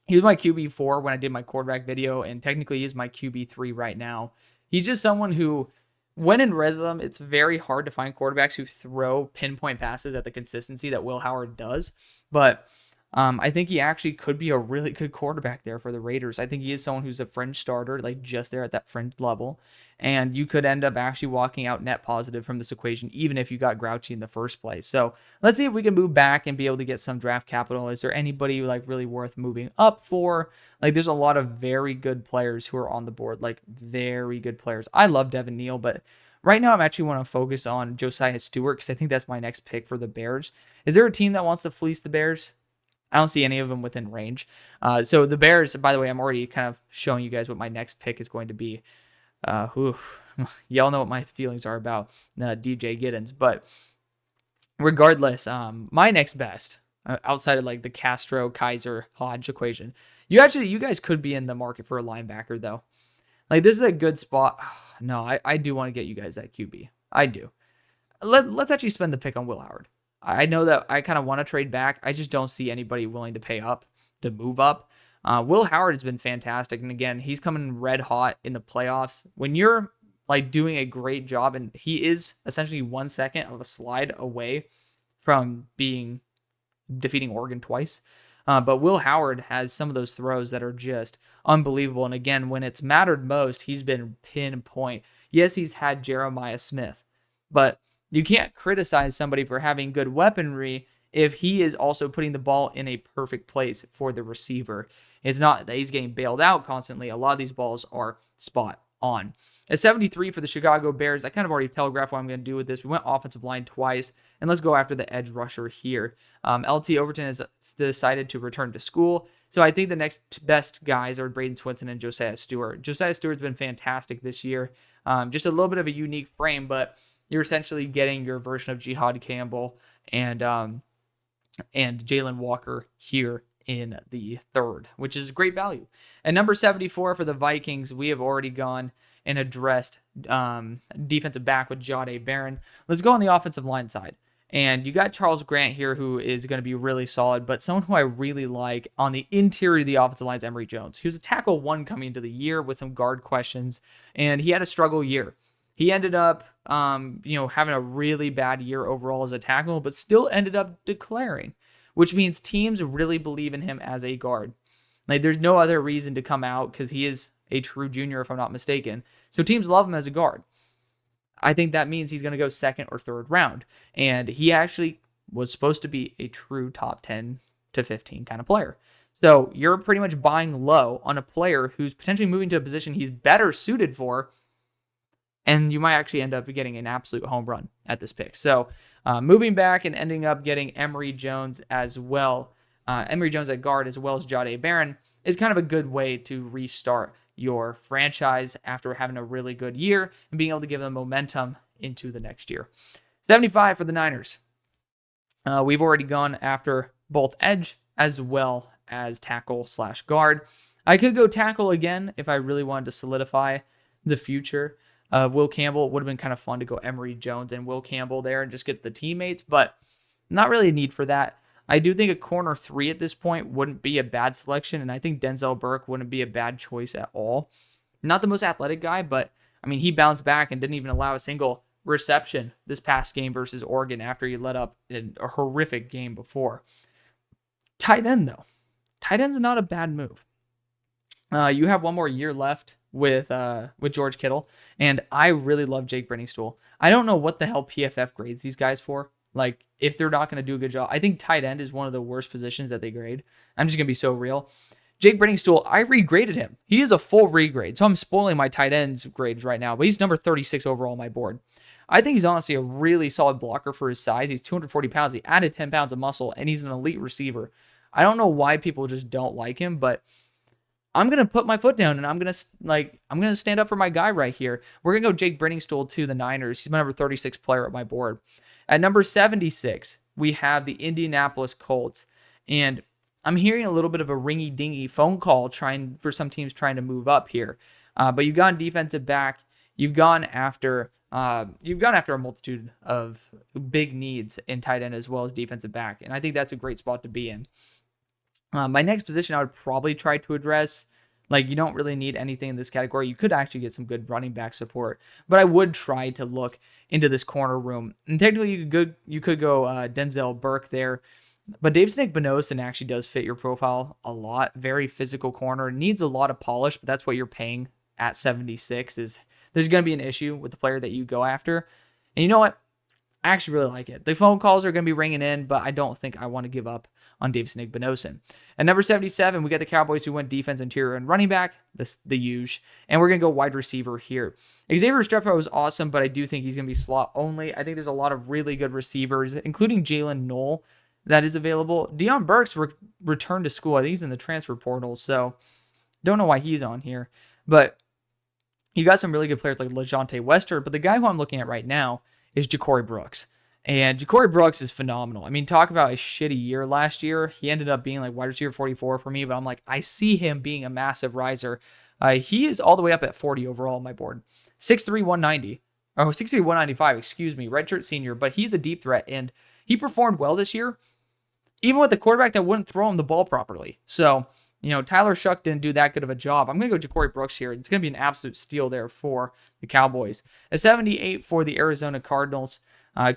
A: He was my QB4 when I did my quarterback video, and technically he's my QB3 right now. He's just someone who when in rhythm, it's very hard to find quarterbacks who throw pinpoint passes at the consistency that Will Howard does. But I think he actually could be a really good quarterback there for the Raiders. I think he is someone who's a fringe starter, like just there at that fringe level. And you could end up actually walking out net positive from this equation, even if you got grouchy in the first place. So let's see if we can move back and be able to get some draft capital. Is there anybody like really worth moving up for? Like there's a lot of very good players who are on the board, like very good players. I love Devin Neal, but right now I'm actually want to focus on Josiah Stewart because I think that's my next pick for the Bears. Is there a team that wants to fleece the Bears? I don't see any of them within range. So the Bears, by the way, I'm already kind of showing you guys what my next pick is going to be. Y'all know what my feelings are about DJ Giddens. But regardless, my next best, outside of like the Castro, Kaiser, Hodge equation, you guys could be in the market for a linebacker, though. Like, this is a good spot. No, I do want to get you guys that QB. I do. Let's actually spend the pick on Will Howard. I know that I kind of want to trade back. I just don't see anybody willing to pay up to move up. Will Howard has been fantastic. And again, he's coming red hot in the playoffs. When you're like doing a great job, and he is essentially 1 second of a slide away from defeating Oregon twice. But Will Howard has some of those throws that are just unbelievable. And again, when it's mattered most, he's been pinpoint. Yes, he's had Jeremiah Smith, but you can't criticize somebody for having good weaponry if he is also putting the ball in a perfect place for the receiver. It's not that he's getting bailed out constantly. A lot of these balls are spot on. At 73 for the Chicago Bears, I kind of already telegraphed what I'm going to do with this. We went offensive line twice, and let's go after the edge rusher here. LT Overton has decided to return to school, so I think the next best guys are Braden Swinson and Josiah Stewart. Josiah Stewart's been fantastic this year. Just a little bit of a unique frame, but you're essentially getting your version of Jihad Campbell and Jalen Walker here in the third, which is great value. At number 74 for the Vikings, we have already gone and addressed defensive back with Jahdae Barron. Let's go on the offensive line side. And you got Charles Grant here, who is going to be really solid, but someone who I really like on the interior of the offensive line is Emory Jones. He was a tackle 1 coming into the year with some guard questions, and he had a struggle year. He ended up, having a really bad year overall as a tackle, but still ended up declaring, which means teams really believe in him as a guard. Like, there's no other reason to come out because he is a true junior, if I'm not mistaken. So teams love him as a guard. I think that means he's going to go second or third round. And he actually was supposed to be a true top 10 to 15 kind of player. So you're pretty much buying low on a player who's potentially moving to a position he's better suited for. And you might actually end up getting an absolute home run at this pick. So moving back and ending up getting Emory Jones as well. Emory Jones at guard as well as Jahdae Barron is kind of a good way to restart your franchise after having a really good year and being able to give them momentum into the next year. 75 for the Niners. We've already gone after both edge as well as tackle/guard. I could go tackle again if I really wanted to solidify the future. Will Campbell. Would have been kind of fun to go Emory Jones and Will Campbell there and just get the teammates, but not really a need for that. I do think a corner 3 at this point wouldn't be a bad selection, and I think Denzel Burke wouldn't be a bad choice at all. Not the most athletic guy, but I mean, he bounced back and didn't even allow a single reception this past game versus Oregon after he let up in a horrific game before. Tight end, though. Tight end's not a bad move. You have one more year left with George Kittle, and I really love Jake Brenningstool. I don't know what the hell PFF grades these guys for. Like, if they're not going to do a good job. I think tight end is one of the worst positions that they grade. I'm just going to be so real. Jake Brenningstool, I regraded him. He is a full regrade, so I'm spoiling my tight ends grades right now, but he's number 36 overall on my board. I think he's honestly a really solid blocker for his size. He's 240 pounds. He added 10 pounds of muscle, and he's an elite receiver. I don't know why people just don't like him, but I'm going to put my foot down, and I'm going to stand up for my guy right here. We're going to go Jake Brenningstool to the Niners. He's my number 36 player at my board. At number 76, we have the Indianapolis Colts, and I'm hearing a little bit of a ringy-dingy phone call for some teams trying to move up here. But you've gone defensive back. You've gone after a multitude of big needs in tight end as well as defensive back, and I think that's a great spot to be in. My next position I would probably try to address, Like, you don't really need anything in this category. You could actually get some good running back support, but I would try to look into this corner room. And technically, you could go Denzel Burke there, but Davis Benosin actually does fit your profile a lot. Very physical corner, needs a lot of polish, but that's what you're paying at 76. Is there's going to be an issue with the player that you go after, and you know what? I actually really like it. The phone calls are going to be ringing in, but I don't think I want to give up on Davis Benosin. At number 77, we got the Cowboys who went defense, interior, and running back, the huge. And we're going to go wide receiver here. Xavier Restrepo is awesome, but I do think he's going to be slot only. I think there's a lot of really good receivers, including Jalen Knoll, that is available. Deion Burks returned to school. I think he's in the transfer portal, so don't know why he's on here. But you got some really good players like LeJontay Wester, but the guy who I'm looking at right now is Ja'Cory Brooks. And Ja'Cory Brooks is phenomenal. I mean, talk about a shitty year last year. He ended up being like wide receiver 44 for me, but I'm like, I see him being a massive riser. He is all the way up at 40 overall on my board. 6'3", 190. Oh, 6'3", 195, excuse me. Redshirt senior, but he's a deep threat, and he performed well this year, even with the quarterback that wouldn't throw him the ball properly. So, you know, Tyler Shuck didn't do that good of a job. I'm going to go Ja'Cory Brooks here. It's going to be an absolute steal there for the Cowboys. A 78 for the Arizona Cardinals.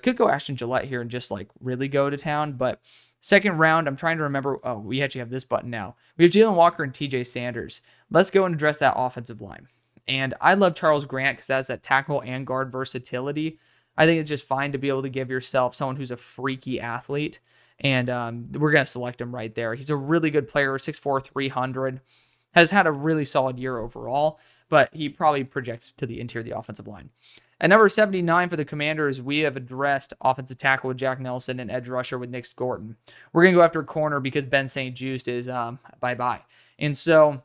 A: Could go Ashton Gillette here and just like really go to town. But second round, I'm trying to remember. Oh, we actually have this button now. We have Jalen Walker and TJ Sanders. Let's go and address that offensive line. And I love Charles Grant because that's that tackle and guard versatility. I think it's just fine to be able to give yourself someone who's a freaky athlete. And we're going to select him right there. He's a really good player, 6'4", 300. Has had a really solid year overall, but he probably projects to the interior of the offensive line. At number 79 for the Commanders, we have addressed offensive tackle with Jack Nelson and edge rusher with Nick Gordon. We're going to go after a corner because Ben St. Juste is bye-bye. And so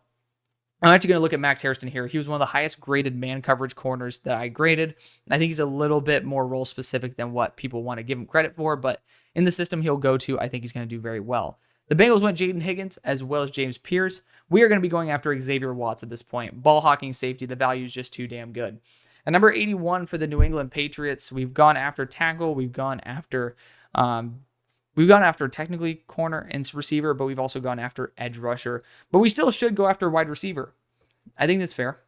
A: I'm actually going to look at Max Hairston here. He was one of the highest graded man coverage corners that I graded. I think he's a little bit more role specific than what people want to give him credit for, but in the system he'll go to, I think he's going to do very well. The Bengals went Jaden Higgins as well as James Pierce. We are going to be going after Xavier Watts at this point. Ball hawking safety, the value is just too damn good. At number 81 for the New England Patriots, we've gone after tackle, we've gone after technically corner and receiver, but we've also gone after edge rusher. But we still should go after wide receiver. I think that's fair.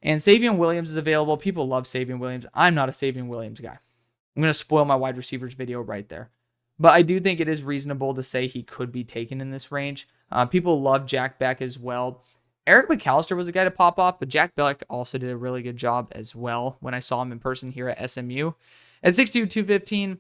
A: And Savion Williams is available. People love Savion Williams. I'm not a Savion Williams guy. I'm going to spoil my wide receivers video right there. But I do think it is reasonable to say he could be taken in this range. People love Jack Beck as well. Eric McAllister was a guy to pop off, but Jack Beck also did a really good job as well when I saw him in person here at SMU. At 6'2", 215,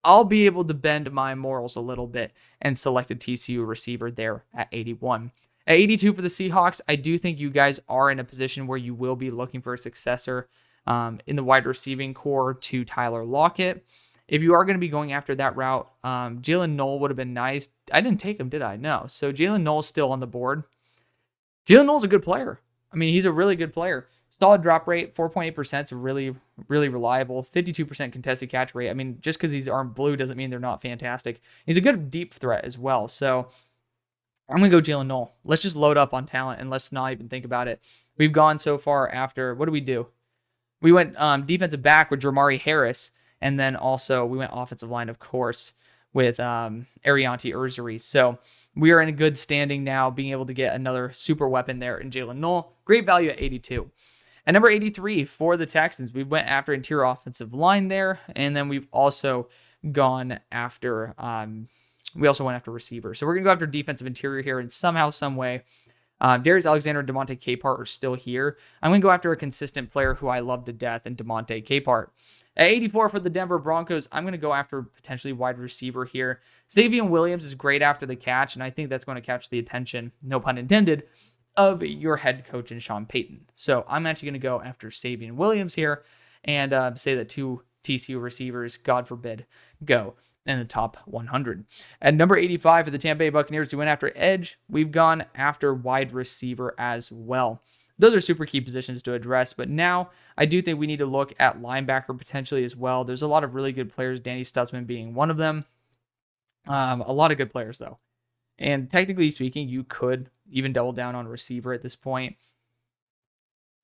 A: I'll be able to bend my morals a little bit and select a TCU receiver there at 81. At 82 for the Seahawks, I do think you guys are in a position where you will be looking for a successor in the wide receiving core to Tyler Lockett. If you are going to be going after that route, Jalen Knoll would have been nice. I didn't take him, did I? No. So Jalen Knoll's still on the board. Jalen Knoll's a good player. I mean, he's a really good player. Solid drop rate, 4.8% is really, really reliable. 52% contested catch rate. I mean, just because these aren't blue doesn't mean they're not fantastic. He's a good deep threat as well. So I'm going to go Jalen Knoll. Let's just load up on talent and let's not even think about it. We've gone so far after, what do we do? We went defensive back with Dramari Harris, and then also we went offensive line, of course, with Arianti Urzuri. So we are in a good standing now, being able to get another super weapon there in Jalen Knoll. Great value at 82. At number 83 for the Texans, we went after interior offensive line there, and then we've also gone after receiver. So we're going to go after defensive interior here, and somehow, some way, Darius Alexander and DeMonte Capehart are still here. I'm going to go after a consistent player who I love to death in DeMonte Capehart. At 84 for the Denver Broncos, I'm going to go after potentially wide receiver here. Savion Williams is great after the catch, and I think that's going to catch the attention, no pun intended, of your head coach in Sean Payton. So I'm actually going to go after Savion Williams here and say that two TCU receivers, God forbid, go in the top 100. At number 85 for the Tampa Bay Buccaneers, we went after edge. We've gone after wide receiver as well. Those are super key positions to address, but now I do think we need to look at linebacker potentially as well. There's a lot of really good players, Danny Stutzman being one of them. A lot of good players, though. And technically speaking, you could even double down on a receiver at this point.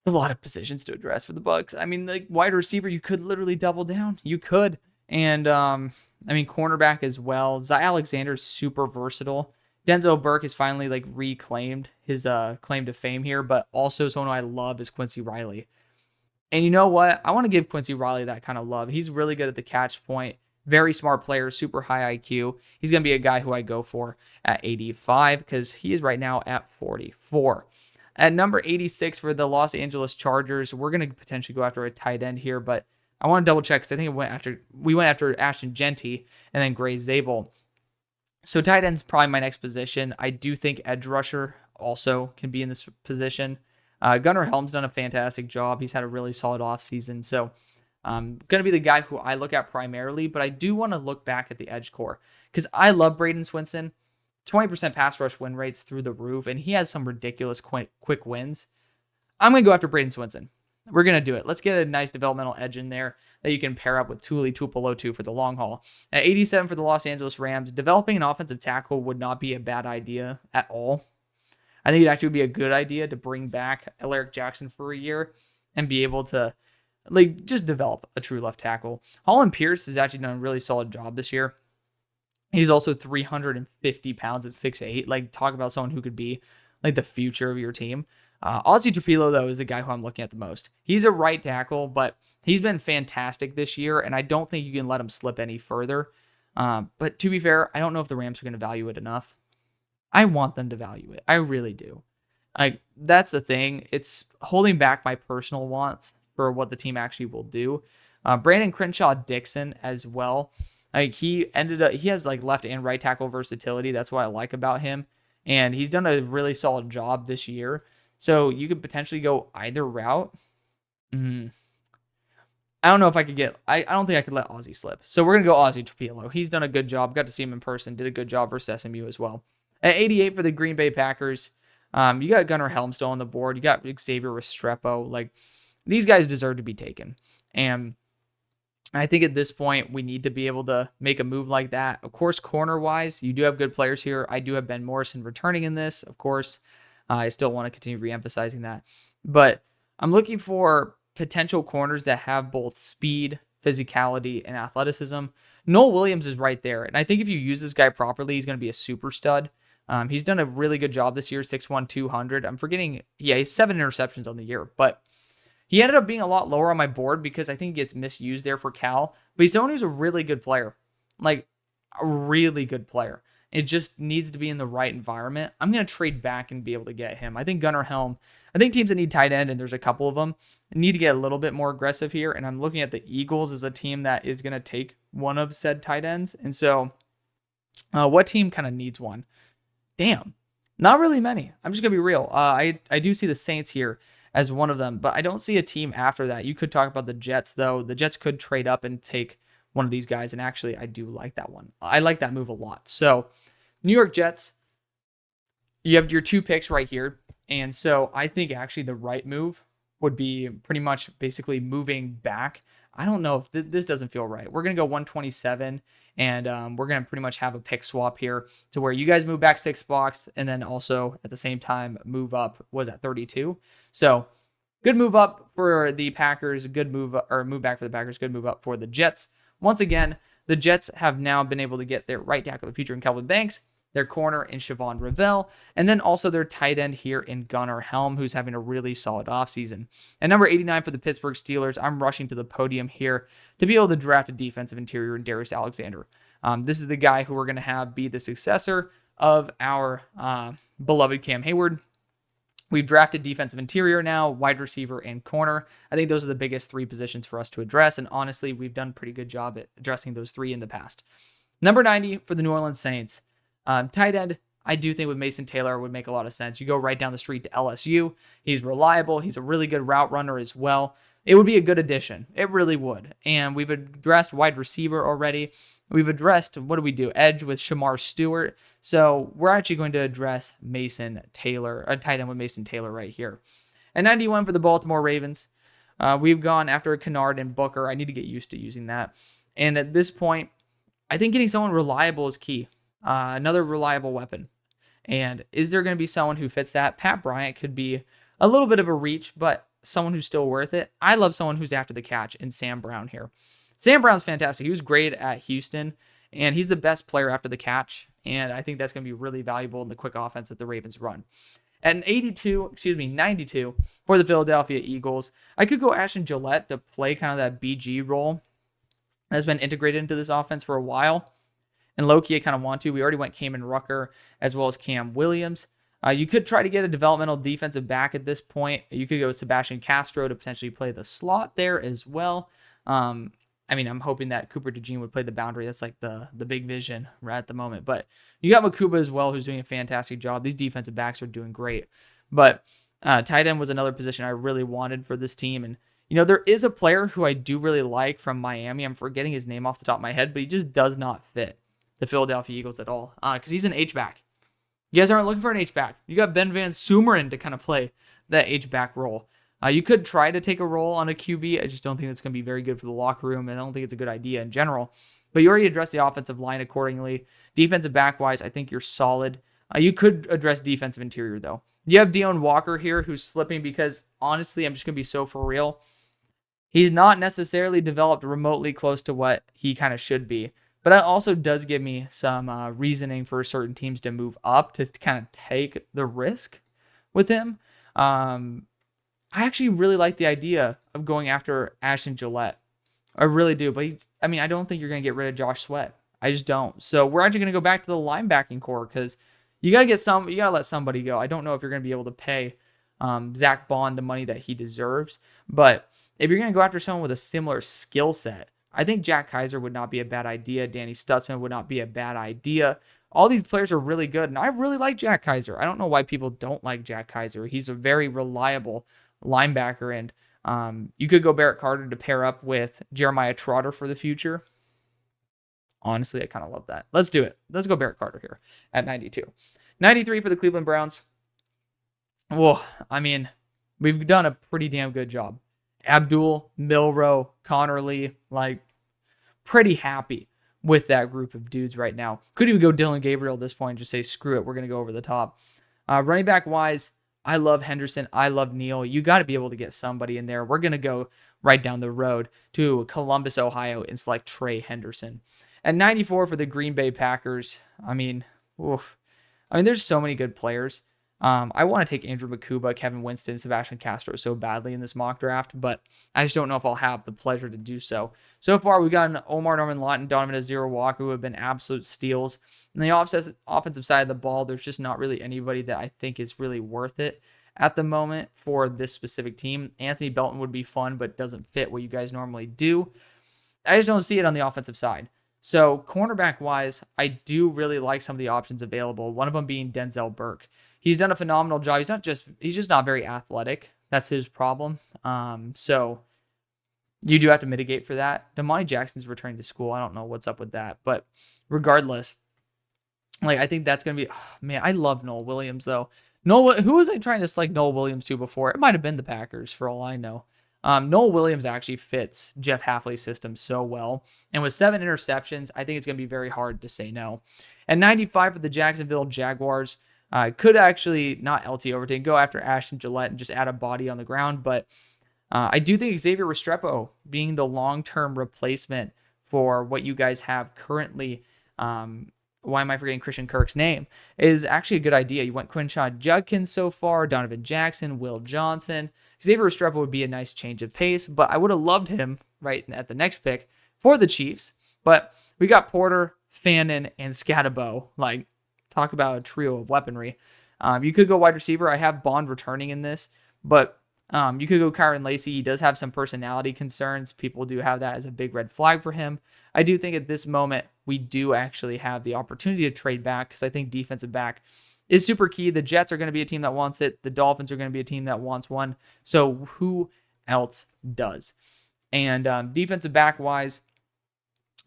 A: A lot of positions to address for the Bucs. I mean, like wide receiver, you could literally double down. You could. And, cornerback as well. Zy Alexander is super versatile. Denzel Burke has finally like reclaimed his claim to fame here, but also someone who I love is Quincy Riley. And you know what? I want to give Quincy Riley that kind of love. He's really good at the catch point. Very smart player, super high IQ. He's going to be a guy who I go for at 85 because he is right now at 44. At number 86 for the Los Angeles Chargers, we're going to potentially go after a tight end here, but I want to double check because I think we went after Ashton Genty and then Gray Zabel. So tight end's probably my next position. I do think edge rusher also can be in this position. Gunnar Helm's done a fantastic job. He's had a really solid offseason. So going to be the guy who I look at primarily, but I do want to look back at the edge core because I love Braden Swinson. 20% pass rush win rates through the roof, and he has some ridiculous quick wins. I'm going to go after Braden Swinson. We're going to do it. Let's get a nice developmental edge in there that you can pair up with Tuli Tuipulotu for the long haul. At 87 for the Los Angeles Rams, developing an offensive tackle would not be a bad idea at all. I think it actually would be a good idea to bring back Alaric Jackson for a year and be able to like just develop a true left tackle. Holland Pierce has actually done a really solid job this year. He's also 350 pounds at 6'8". Like, talk about someone who could be like the future of your team. Ozzy Trapilo, though, is the guy who I'm looking at the most. He's a right tackle, but he's been fantastic this year, and I don't think you can let him slip any further. But to be fair, I don't know if the Rams are going to value it enough. I want them to value it. I really do. Like, that's the thing. It's holding back my personal wants for what the team actually will do. Brandon Crenshaw Dixon as well. Like, he has like left and right tackle versatility. That's what I like about him. And he's done a really solid job this year. So you could potentially go either route. I don't know if I could I don't think I could let Ozzy slip. So we're going to go Ozzy Trapilo. He's done a good job. Got to see him in person. Did a good job versus SMU as well. At 88 for the Green Bay Packers, you got Gunnar Helm still on the board. You got Xavier Restrepo. Like, these guys deserve to be taken. And I think at this point, we need to be able to make a move like that. Of course, corner-wise, you do have good players here. I do have Ben Morrison returning in this, of course. I still want to continue re-emphasizing that. But I'm looking for potential corners that have both speed, physicality, and athleticism. Noel Williams is right there. And I think if you use this guy properly, he's going to be a super stud. He's done a really good job this year, 6'1", 200. I'm forgetting, he's 7 interceptions on the year. But he ended up being a lot lower on my board because I think he gets misused there for Cal. But he's someone who's a really good player. Like, a really good player. It just needs to be in the right environment. I'm going to trade back and be able to get him. I think Gunnar Helm, I think teams that need tight end, and there's a couple of them, need to get a little bit more aggressive here. And I'm looking at the Eagles as a team that is going to take one of said tight ends. And so what team kind of needs one? Damn, not really many. I'm just going to be real. I do see the Saints here as one of them, but I don't see a team after that. You could talk about the Jets, though. The Jets could trade up and take one of these guys, and actually, I do like that one. I like that move a lot. So, New York Jets, you have your 2 picks right here, and so I think actually the right move would be pretty much basically moving back. I don't know if this doesn't feel right. We're going to go 127, and we're going to pretty much have a pick swap here to where you guys move back 6 spots, and then also at the same time move up, was at 32. So good move up for the Packers, good move, or move back for the Packers, good move up for the Jets. Once again, the Jets have now been able to get their right tackle of the future in Kelvin Banks, their corner in Siobhan Revell, and then also their tight end here in Gunnar Helm, who's having a really solid offseason. At number 89 for the Pittsburgh Steelers, I'm rushing to the podium here to be able to draft a defensive interior in Darius Alexander. This is the guy who we're going to have be the successor of our beloved Cam Hayward. We've drafted defensive interior now, wide receiver, and corner. I think those are the biggest 3 positions for us to address, and honestly, we've done a pretty good job at addressing those 3 in the past. Number 90 for the New Orleans Saints. Tight end, I do think with Mason Taylor would make a lot of sense. You go right down the street to LSU. He's reliable. He's a really good route runner as well. It would be a good addition. It really would. And we've addressed wide receiver already. We've addressed, what do we do? Edge with Shamar Stewart. So we're actually going to address Mason Taylor, a tight end with Mason Taylor right here. At 91 for the Baltimore Ravens, we've gone after Kennard and Booker. I need to get used to using that. And at this point, I think getting someone reliable is key. Another reliable weapon. And is there going to be someone who fits that? Pat Bryant could be a little bit of a reach, but someone who's still worth it. I love someone who's after the catch in Sam Brown here. Sam Brown's fantastic. He was great at Houston, and he's the best player after the catch, and I think that's going to be really valuable in the quick offense that the Ravens run. At 92 for the Philadelphia Eagles, I could go Ashton Gillette to play kind of that BG role that's been integrated into this offense for a while. And low-key, I kind of want to. We already went Kamen Rucker as well as Cam Williams. You could try to get a developmental defensive back at this point. You could go with Sebastian Castro to potentially play the slot there as well. I mean, I'm hoping that Cooper DeJean would play the boundary. That's like the big vision right at the moment. But you got Makuba as well, who's doing a fantastic job. These defensive backs are doing great. But tight end was another position I really wanted for this team. And, you know, there is a player who I do really like from Miami. I'm forgetting his name off the top of my head, but he just does not fit the Philadelphia Eagles at all because he's an H-back. You guys aren't looking for an H-back. You got Ben Van Sumeren to kind of play that H-back role. You could try to take a role on a QB. I just don't think it's going to be very good for the locker room, and I don't think it's a good idea in general. But you already addressed the offensive line accordingly. Defensive back-wise, I think you're solid. You could address defensive interior, though. You have Deone Walker here who's slipping because, honestly, I'm just going to be so for real. He's not necessarily developed remotely close to what he kind of should be. But that also does give me some reasoning for certain teams to move up to kind of take the risk with him. I actually really like the idea of going after Ashton Gillette. I really do. But I don't think you're going to get rid of Josh Sweat. I just don't. So we're actually going to go back to the linebacking core because you got to let somebody go. I don't know if you're going to be able to pay Zach Bond the money that he deserves. But if you're going to go after someone with a similar skill set, I think Jack Kaiser would not be a bad idea. Danny Stutzman would not be a bad idea. All these players are really good, and I really like Jack Kaiser. I don't know why people don't like Jack Kaiser. He's a very reliable linebacker, and you could go Barrett Carter to pair up with Jeremiah Trotter for the future. Honestly, I kind of love that. Let's do it. Let's go Barrett Carter here at 92. 93 for the Cleveland Browns. Well, we've done a pretty damn good job. Abdul, Milroe, Connerly, pretty happy with that group of dudes right now. Could even go Dylan Gabriel at this point and just say, screw it, we're going to go over the top. Running back wise, I love Henderson. I love Neal. You got to be able to get somebody in there. We're going to go right down the road to Columbus, Ohio and select Trey Henderson. At 94 for the Green Bay Packers, there's so many good players. I want to take Andrew Makuba, Kevin Winston, Sebastian Castro so badly in this mock draft, but I just don't know if I'll have the pleasure to do so. So far, we've got an Omar Norman-Lott and Donovan Azir-Walker who have been absolute steals. On the offensive side of the ball, there's just not really anybody that I think is really worth it at the moment for this specific team. Anthony Belton would be fun, but doesn't fit what you guys normally do. I just don't see it on the offensive side. So cornerback-wise, I do really like some of the options available, one of them being Denzel Burke. He's done a phenomenal job. He's just not very athletic. That's his problem. So you do have to mitigate for that. Damani Jackson's returning to school. I don't know what's up with that. But regardless, I think that's going to be... I love Noel Williams, though. Who was I trying to select Noel Williams to before? It might have been the Packers, for all I know. Noel Williams actually fits Jeff Hafley's system so well. And with 7 interceptions, I think it's going to be very hard to say no. At 95 for the Jacksonville Jaguars, could actually not LT Overton, go after Ashton Gillette and just add a body on the ground. But I do think Xavier Restrepo being the long-term replacement for what you guys have currently, why am I forgetting Christian Kirk's name, is actually a good idea. You went Quinshon Judkins so far, Donovan Jackson, Will Johnson. Xavier Restrepo would be a nice change of pace, but I would have loved him right at the next pick for the Chiefs. But we got Porter, Fannin, and Scatabo. Talk about a trio of weaponry. You could go wide receiver. I have Bond returning in this, but you could go Kyron Lacey. He does have some personality concerns. People do have that as a big red flag for him. I do think at this moment, we do actually have the opportunity to trade back because I think defensive back is super key. The Jets are going to be a team that wants it. The Dolphins are going to be a team that wants one. So who else does? And defensive back wise,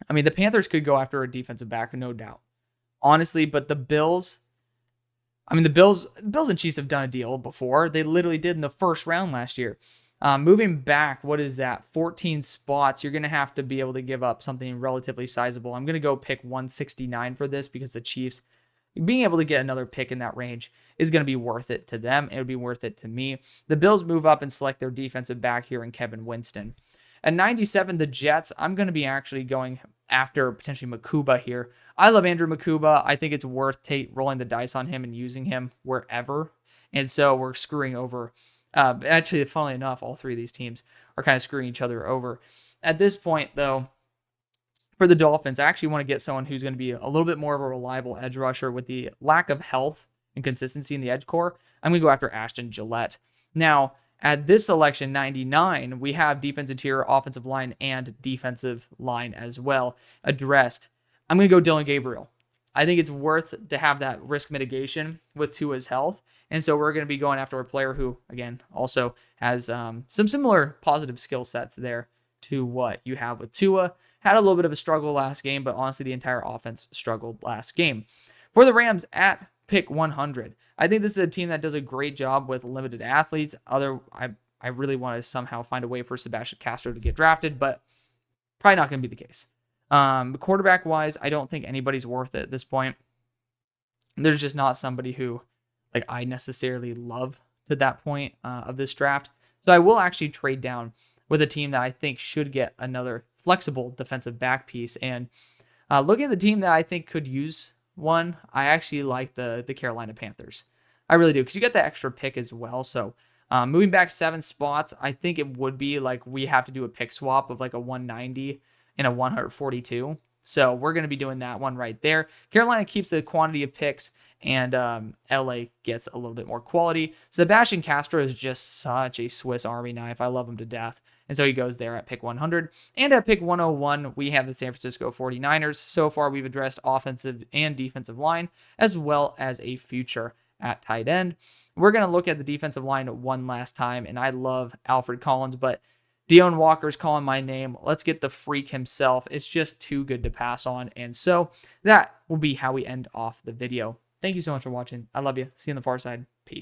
A: the Panthers could go after a defensive back, no doubt. Honestly, but the Bills and Chiefs have done a deal before. They literally did in the first round last year. Moving back, what is that? 14 spots. You're going to have to be able to give up something relatively sizable. I'm going to go pick 169 for this because the Chiefs, being able to get another pick in that range is going to be worth it to them. It would be worth it to me. The Bills move up and select their defensive back here in Kevin Winston. At 97, the Jets, I'm going to be actually going after potentially Makuba here. I love Andrew Makuba. I think it's worth rolling the dice on him and using him wherever. And so we're screwing over. Actually, funnily enough, all three of these teams are kind of screwing each other over. At this point, though, for the Dolphins, I actually want to get someone who's going to be a little bit more of a reliable edge rusher with the lack of health and consistency in the edge core. I'm going to go after Ashton Gillette. Now, at this selection, 99, we have defense interior, offensive line, and defensive line as well addressed. I'm going to go Dylan Gabriel. I think it's worth to have that risk mitigation with Tua's health. And so we're going to be going after a player who, again, also has some similar positive skill sets there to what you have with Tua. Had a little bit of a struggle last game, but honestly, the entire offense struggled last game. For the Rams at pick 100, I think this is a team that does a great job with limited athletes. I really want to somehow find a way for Sebastian Castro to get drafted, but probably not going to be the case. Quarterback-wise, I don't think anybody's worth it at this point. There's just not somebody who I necessarily love to that point of this draft. So I will actually trade down with a team that I think should get another flexible defensive back piece. And looking at the team that I think could use one, I actually like the Carolina Panthers. I really do, because you get the extra pick as well. So moving back 7 spots, I think it would be we have to do a pick swap of a 190 and a 142. So we're going to be doing that one right there. Carolina keeps the quantity of picks, and LA gets a little bit more quality. Sebastian Castro is just such a Swiss Army knife. I love him to death. And so he goes there at pick 100. And at pick 101, we have the San Francisco 49ers. So far, we've addressed offensive and defensive line, as well as a future at tight end. We're going to look at the defensive line one last time, and I love Alfred Collins, but Deone Walker's calling my name. Let's get the freak himself. It's just too good to pass on. And so that will be how we end off the video. Thank you so much for watching. I love you. See you on the far side. Peace.